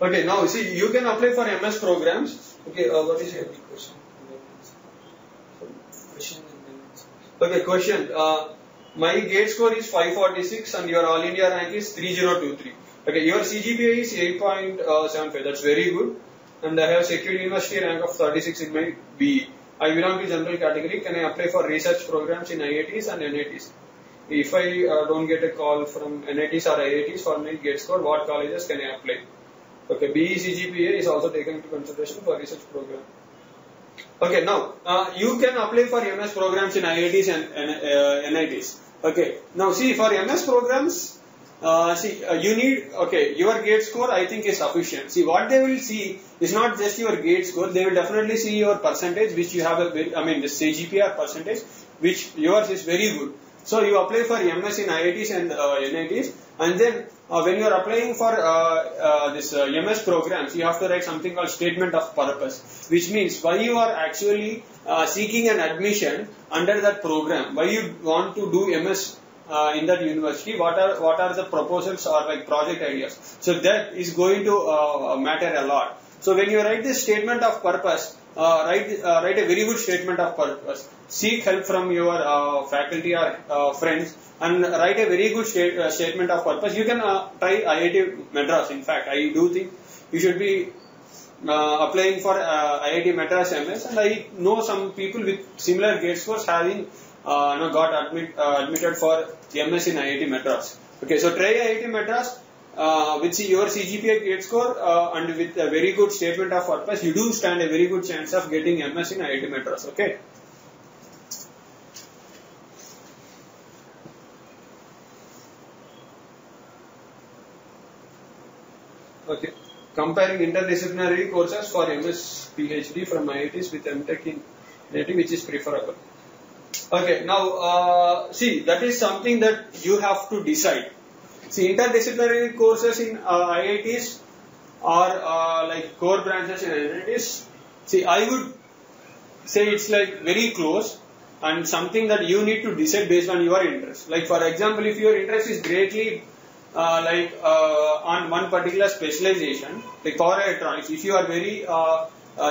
Okay, now see, you can apply for MS programs. Okay, what is your question? Okay, question. My gate score is 546 and your all India rank is 3023. Okay, your CGPA is 8.75. That's very good. And I have secured university rank of 36 in my BE. I belong to general category. Can I apply for research programs in IITs and NITs? If I don't get a call from NITs or IITs for my gate score, what colleges can I apply? Okay, BE CGPA is also taken into consideration for research program. Okay, now you can apply for MS programs in IITs and NITs. Okay, now see, for MS programs, you need, okay, your gate score I think is sufficient. See, what they will see is not just your gate score, they will definitely see your percentage, which you have the CGPA percentage, which yours is very good. So you apply for MS in IITs and NITs, and then when you are applying for this MS programs, you have to write something called statement of purpose, which means why you are actually seeking an admission under that program, why you want to do MS in that university, what are the proposals or like project ideas. So that is going to matter a lot. So when you write this statement of purpose, write a very good statement of purpose. Seek help from your faculty or friends and write a very good statement of purpose. You can try IIT Madras. In fact, I do think you should be applying for IIT Madras MS, and I know some people with similar gate scores having got admitted for MS in IIT Madras. Okay, so try IIT Madras. With your CGPA gate score and with a very good statement of purpose, you do stand a very good chance of getting MS in IIT Madras. Okay. Okay. Comparing interdisciplinary courses for MS PhD from IITs with M.Tech in NIT, which is preferable. Okay. Now, see, that is something that you have to decide. See, interdisciplinary courses in IITs or like core branches in IITs, see, I would say it's like very close and something that you need to decide based on your interest. Like for example, if your interest is greatly on one particular specialization, like power electronics, if you are very,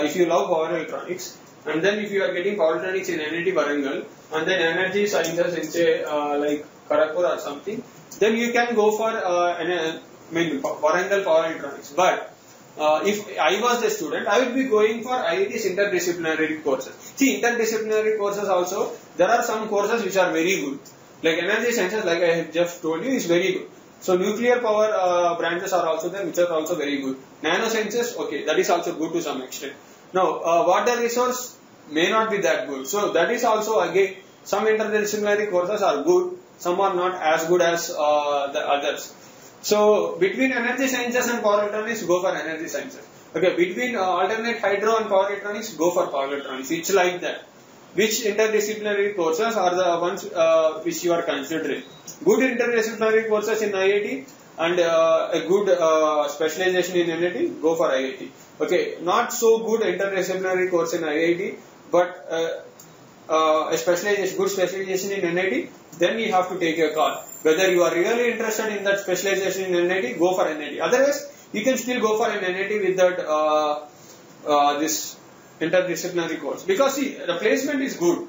if you love power electronics, and then if you are getting power electronics in NIT Warangal, and then energy sciences in say like Kharagpur or something, then you can go for Warangal Power Electronics. But if I was the student, I would be going for IIT's interdisciplinary courses. See, interdisciplinary courses also, there are some courses which are very good. Like energy sciences, like I have just told you, is very good. So nuclear power branches are also there, which are also very good. Nanosciences, okay, that is also good to some extent. Now, water resource may not be that good. So that is also again, some interdisciplinary courses are good, some are not as good as the others. So between energy sciences and power electronics, go for energy sciences. Okay, between alternate hydro and power electronics, go for power electronics. It's like that. Which interdisciplinary courses are the ones which you are considering? Good interdisciplinary courses in IIT and a good specialization in NIT, go for IIT. Okay, not so good interdisciplinary course in IIT, but a specialization, good specialization in NIT, then you have to take a call. Whether you are really interested in that specialization in NIT, go for NIT. Otherwise, you can still go for an NIT with that this interdisciplinary course. Because see, the placement is good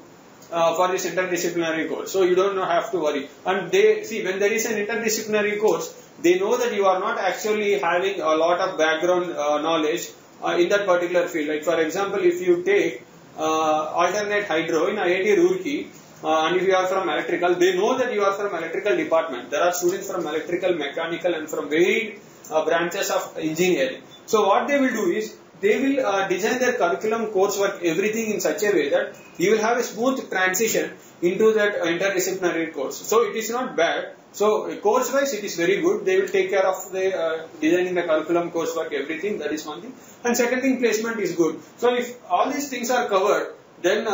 for this interdisciplinary course, so you don't have to worry. And they see, when there is an interdisciplinary course, they know that you are not actually having a lot of background knowledge in that particular field. Like for example, if you take alternate hydro in IIT Roorkee, and if you are from electrical, they know that you are from electrical department. There are students from electrical, mechanical and from varied branches of engineering. So what they will do is, they will design their curriculum, coursework, everything in such a way that you will have a smooth transition into that interdisciplinary course. So it is not bad. So course wise it is very good. They will take care of the designing the curriculum, coursework, everything. That is one thing. And second thing, placement is good. So if all these things are covered, then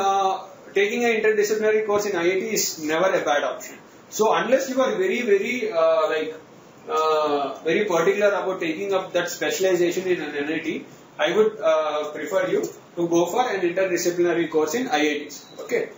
taking an interdisciplinary course in IIT is never a bad option. So unless you are very very particular about taking up that specialization in an NIT, I would prefer you to go for an interdisciplinary course in IITs. Okay.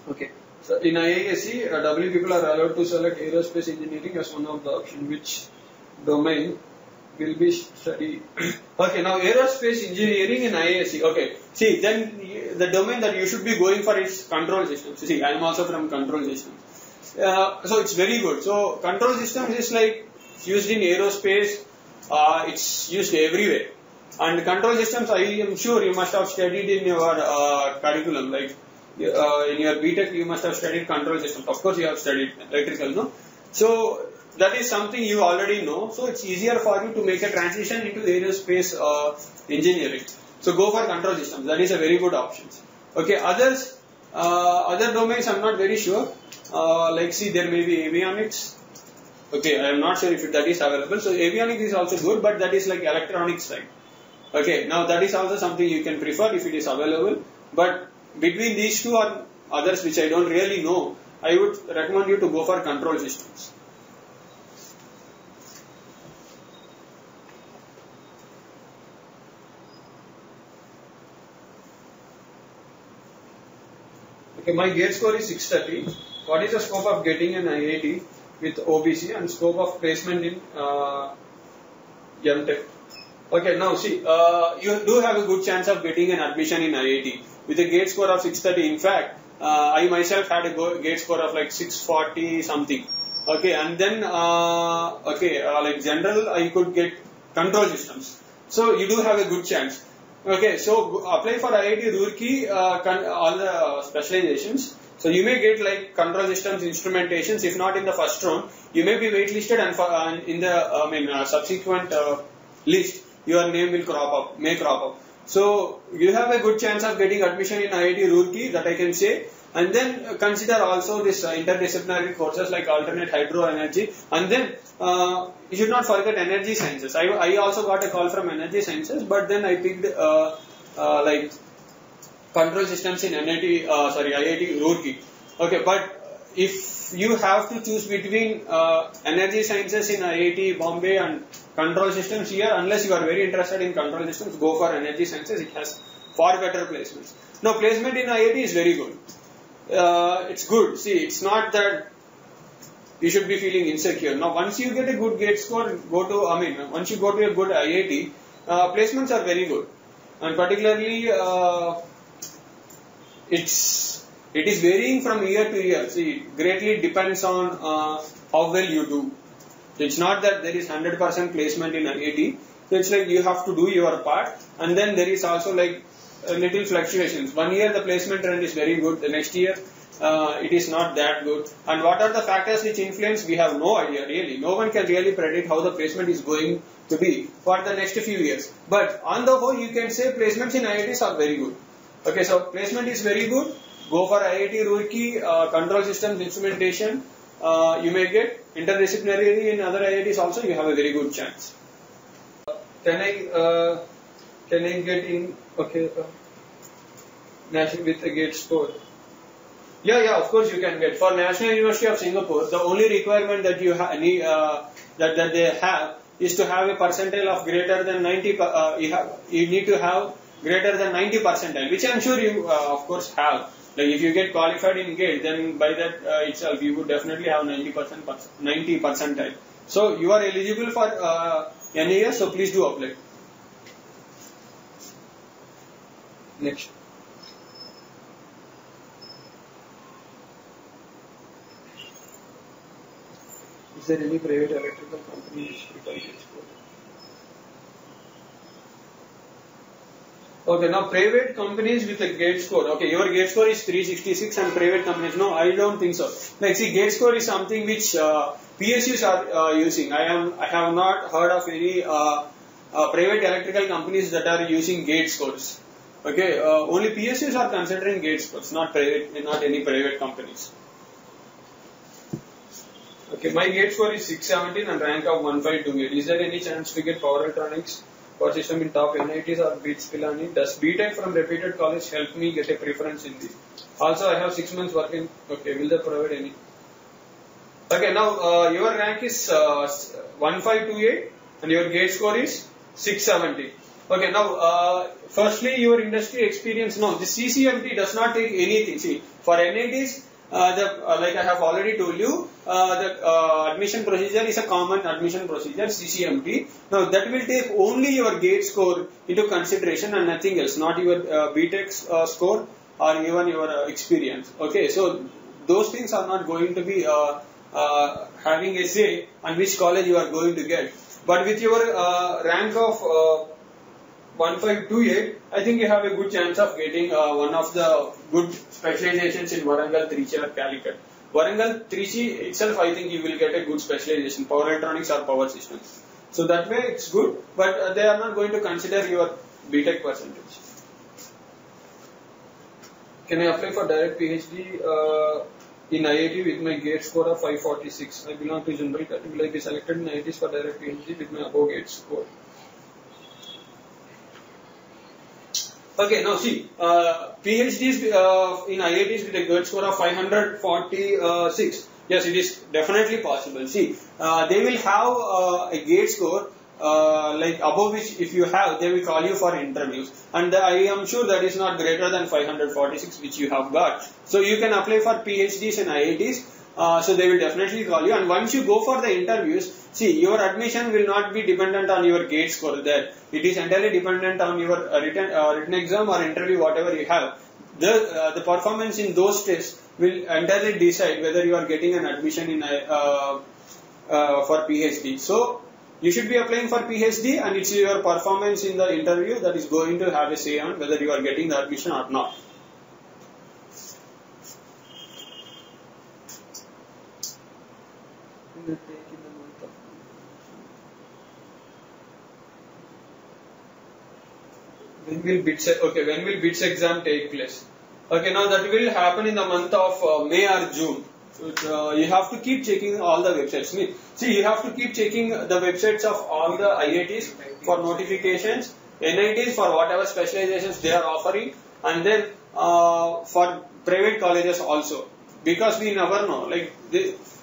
Okay. So in IISc, W people are allowed to select aerospace engineering as one of the options. Which domain will be studied? Okay, now aerospace engineering in IISc. Okay, see, then the domain that you should be going for is control systems. See, I am also from control systems. So it's very good. So control systems is like used in aerospace. It's used everywhere. And control systems, I am sure you must have studied in your curriculum. Like in your B.Tech, you must have studied control systems. Of course, you have studied electrical, no? So that is something you already know. So it's easier for you to make a transition into aerospace engineering. So go for control systems. That is a very good option. Okay, others, other domains I'm not very sure. Like see, there may be avionics. Okay, I am not sure if that is available. So avionics is also good, but that is like electronics side. Okay, now that is also something you can prefer if it is available. But between these two or others which I don't really know, I would recommend you to go for control systems. Okay, my gate score is 630. What is the scope of getting an IIT with OBC and scope of placement in M.Tech? Okay, now see, you do have a good chance of getting an admission in IIT with a gate score of 630. In fact, I myself had a gate score of like 640 something. Okay, and then like general, I could get control systems. So you do have a good chance. Okay, so apply for IIT Roorkee, all the specializations. So you may get like control systems, instrumentations. If not in the first round, you may be waitlisted, and in the subsequent list, your name will crop up. So you have a good chance of getting admission in IIT Roorkee, that I can say. And then consider also this interdisciplinary courses like alternate hydro energy. And then you should not forget energy sciences. I also got a call from energy sciences, but then I picked like control systems in IIT Roorkee. Okay, but if you have to choose between energy sciences in IIT Bombay and control systems here, unless you are very interested in control systems, go for energy sciences. It has far better placements. Now, placement in IIT is very good. It's good. See, it's not that you should be feeling insecure. Now, once you get a good gate score, once you go to a good IIT, placements are very good. and particularly it is varying from year to year. See, it greatly depends on how well you do. It's not that there is 100% placement in IIT. So it's like you have to do your part, and then there is also like little fluctuations. One year the placement trend is very good, the next year it is not that good. And what are the factors which influence? We have no idea really. No one can really predict how the placement is going to be for the next few years. But on the whole, you can say placements in IITs are very good. Okay, so placement is very good. Go for IIT Roorkee, control systems instrumentation. You may get interdisciplinary in other IITs also. You have a very good chance. Can I get in? Okay, national with a GATE score. Yeah, of course you can get. For National University of Singapore, the only requirement that you need, that they have is to have a percentile of greater than 90. You need to have greater than 90 percentile, which I am sure you of course have. Like if you get qualified in GATE, then by that itself you would definitely have 90 percentile. So you are eligible for NIS, so please do apply. Next. Is there any private electrical company which requires GATE score? Okay, now private companies with a GATE score. Okay, your GATE score is 366 and private companies. No, I don't think so. Like see, GATE score is something which PSUs are using. I have not heard of any private electrical companies that are using GATE scores. Okay, only PSUs are considering GATE scores, not any private companies. Okay, my GATE score is 617 and rank of 1528. Is there any chance to get power electronics for system in top NITs or BITS Pilani? Does B.Tech from reputed college help me get a preference in this? Also, I have 6 months working. Okay, will they provide any? Okay, now your rank is 1528 and your GATE score is 670. Okay, now firstly your industry experience. No, the CCMT does not take anything. See, for NITs, like I have already told you, the admission procedure is a common admission procedure, CCMT. Now that will take only your GATE score into consideration and nothing else, not your B.Tech score or even your experience. Okay, so those things are not going to be having a say on which college you are going to get. But with your rank of 1528, I think you have a good chance of getting one of the good specializations in Warangal, Trichy or Calicut. Warangal, Trichy itself, I think you will get a good specialization, power electronics or power systems. So that way it's good, but they are not going to consider your B.Tech percentage. Can I apply for direct PhD in IIT with my GATE score of 546? I belong to general category. Will I be selected in IITs for direct PhD with my above GATE score? Okay, now see, PhDs in IITs with a GATE score of 546. Yes, it is definitely possible. See, they will have a GATE score like above which if you have, they will call you for interviews. And I am sure that is not greater than 546 which you have got. So you can apply for PhDs in IITs. So they will definitely call you, and once you go for the interviews, see, your admission will not be dependent on your GATE score there. It is entirely dependent on your written exam or interview, whatever you have. The performance in those tests will entirely decide whether you are getting an admission in for PhD. So you should be applying for PhD, and it's your performance in the interview that is going to have a say on whether you are getting the admission or not. When will BITS exam take place? Okay, now that will happen in the month of May or June. So you have to keep checking all the websites. See, you have to keep checking the websites of all the IITs for notifications, NITs for whatever specializations they are offering, and then for private colleges also. Because we never know.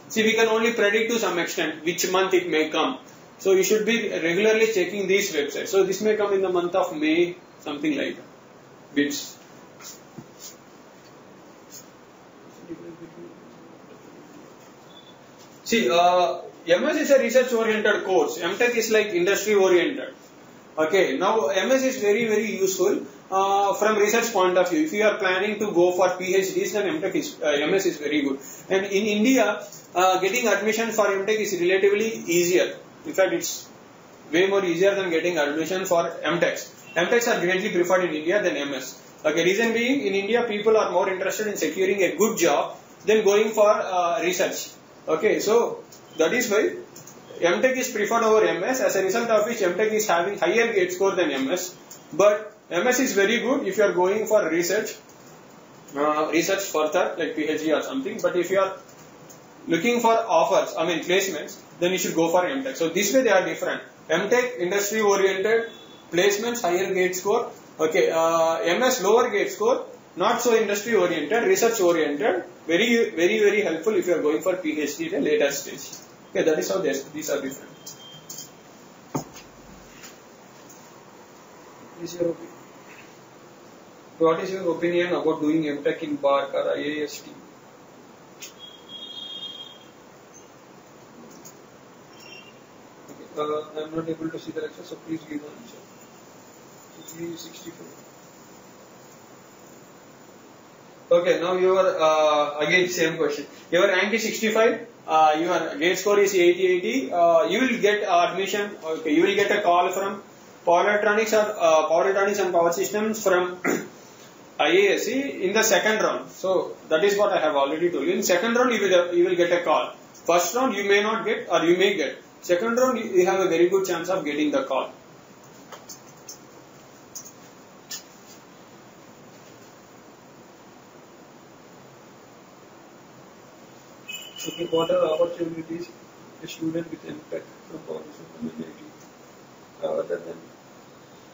See, we can only predict to some extent which month it may come. So you should be regularly checking these websites. So this may come in the month of May, something like that. BITS. See, MS is a research oriented course. M.Tech is like industry oriented. Okay, now MS is very very useful from research point of view. If you are planning to go for PhDs, then M.Tech is MS is very good. And in India, getting admission for M.Tech is relatively easier. In fact, it's way more easier than getting admission for M.Techs. M.Techs are greatly preferred in India than MS. Okay, reason being, in India people are more interested in securing a good job than going for research. Okay, so that is why M.Tech is preferred over MS, as a result of which M.Tech is having higher gate score than MS. But MS is very good if you are going for research further, like PhD or something. But if you are looking for offers, placements, then you should go for M.Tech. So this way they are different. M.Tech industry oriented, placements higher gate score. Okay, MS lower gate score, not so industry oriented, research oriented. Very very very helpful if you are going for PhD at a later stage. Okay, that is how these are different. What is your opinion about doing M.Tech in BARC or IISc? Okay, I am not able to see the lecture, so please give an answer. 364. Okay, now your again same question. Your rank is 65. Your gate score is 80. You will get admission. Okay, you will get a call from power electronics and power systems from IISc in the second round. So that is what I have already told you. In second round you will get a call. First round you may not get, or you may get. Second round you have a very good chance of getting the call. Okay, what are the opportunities a student with M.Tech from NIT other than?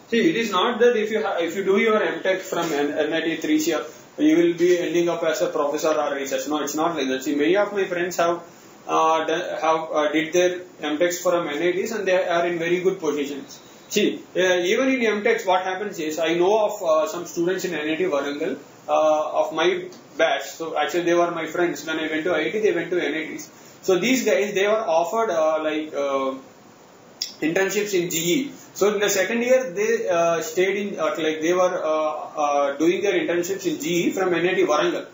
See, it is not that if you do your M.Tech from NIT Trichy, you will be ending up as a professor or research. No, it's not like that. See, many of my friends have did their M.Techs from NITs and they are in very good positions. See, even in M.Techs, what happens is, I know of some students in NIT Warangal of my batch. So actually, they were my friends. When I went to IIT, they went to NITs. So these guys, they were offered internships in GE. So in the second year, they stayed in they were doing their internships in GE from NIT Warangal.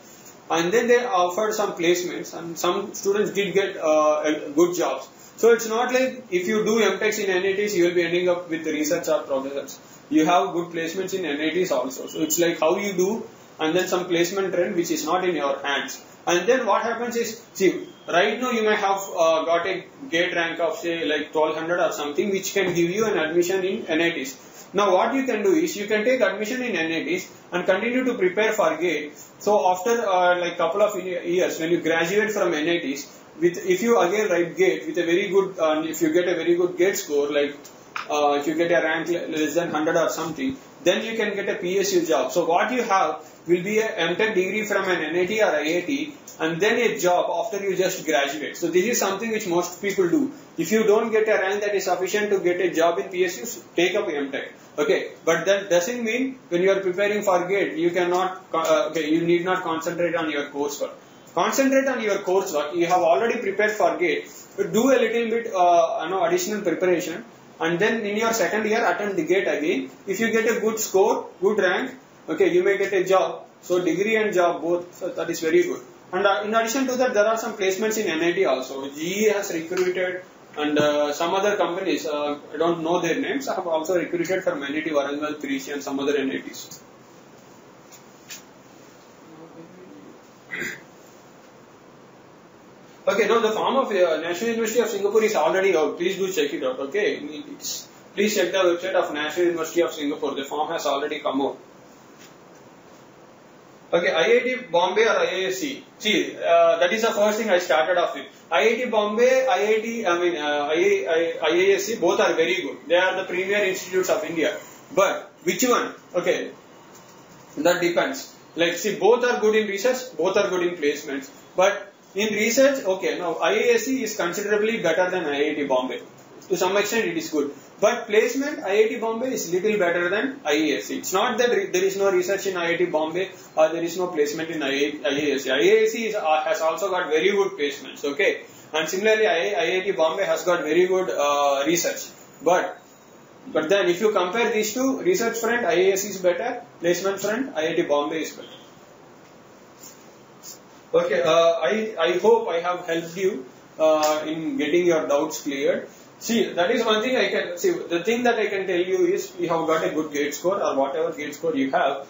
And then they offered some placements, and some students did get good jobs. So it's not like if you do M.Techs in NITs, you will be ending up with research or professors. You have good placements in NITs also. So it's like how you do, and then some placement trend which is not in your hands. And then what happens is, see, right now you may have got a gate rank of say like 1200 or something, which can give you an admission in NITs. Now what you can do is, you can take admission in NITs and continue to prepare for gate. So after like couple of years, when you graduate from NITs, if you again write gate with a very good, if you get a very good gate score, like if you get a rank less than 100 or something, then you can get a PSU job. So what you have will be a M.Tech degree from an NIT or IIT, and then a job after you just graduate. So this is something which most people do. If you don't get a rank that is sufficient to get a job in PSU, take up M.Tech. Okay, but that doesn't mean when you are preparing for GATE, you cannot, you need not concentrate on your coursework. Concentrate on your coursework. You have already prepared for GATE, but do a little bit, additional preparation, and then in your second year attempt the GATE again. If you get a good score, good rank, okay, you may get a job. So degree and job both, so that is very good. And in addition to that, there are some placements in NIT also. GE has recruited, and some other companies, I don't know their names, have also recruited from NIT Warangal, Trichy and some other NITs. Okay, now the form of National University of Singapore is already out. Please do check it out. Okay, please check the website of National University of Singapore. The form has already come out. Okay, IIT Bombay or IISc. See, that is the first thing I started off with. IIT Bombay, IISc, both are very good. They are the premier institutes of India. But which one? Okay, that depends. Like, see, both are good in research, both are good in placements. But in research, okay, now IISc is considerably better than IIT Bombay. To some extent, it is good. But placement, IIT Bombay is little better than IISc. It's not that there is no research in IIT Bombay or there is no placement in IISc. IISc has also got very good placements, okay. And similarly, IIT Bombay has got very good research. But But then if you compare these two, research front, IISc is better, placement front, IIT Bombay is better. Okay, I hope I have helped you in getting your doubts cleared. See, that is one thing I can see. The thing that I can tell you is, you have got a good gate score or whatever gate score you have,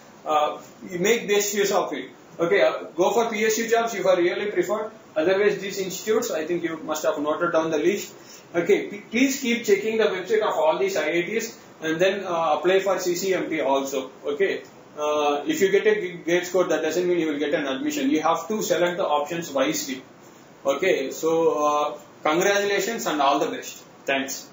you make best use of it. Okay, go for PSU jobs if you really prefer. Otherwise, these institutes, I think you must have noted down the list. Okay, please keep checking the website of all these IITs and then apply for CCMT also. Okay, if you get a gate score, that doesn't mean you will get an admission. You have to select the options wisely. Okay, so congratulations and all the best. Thanks.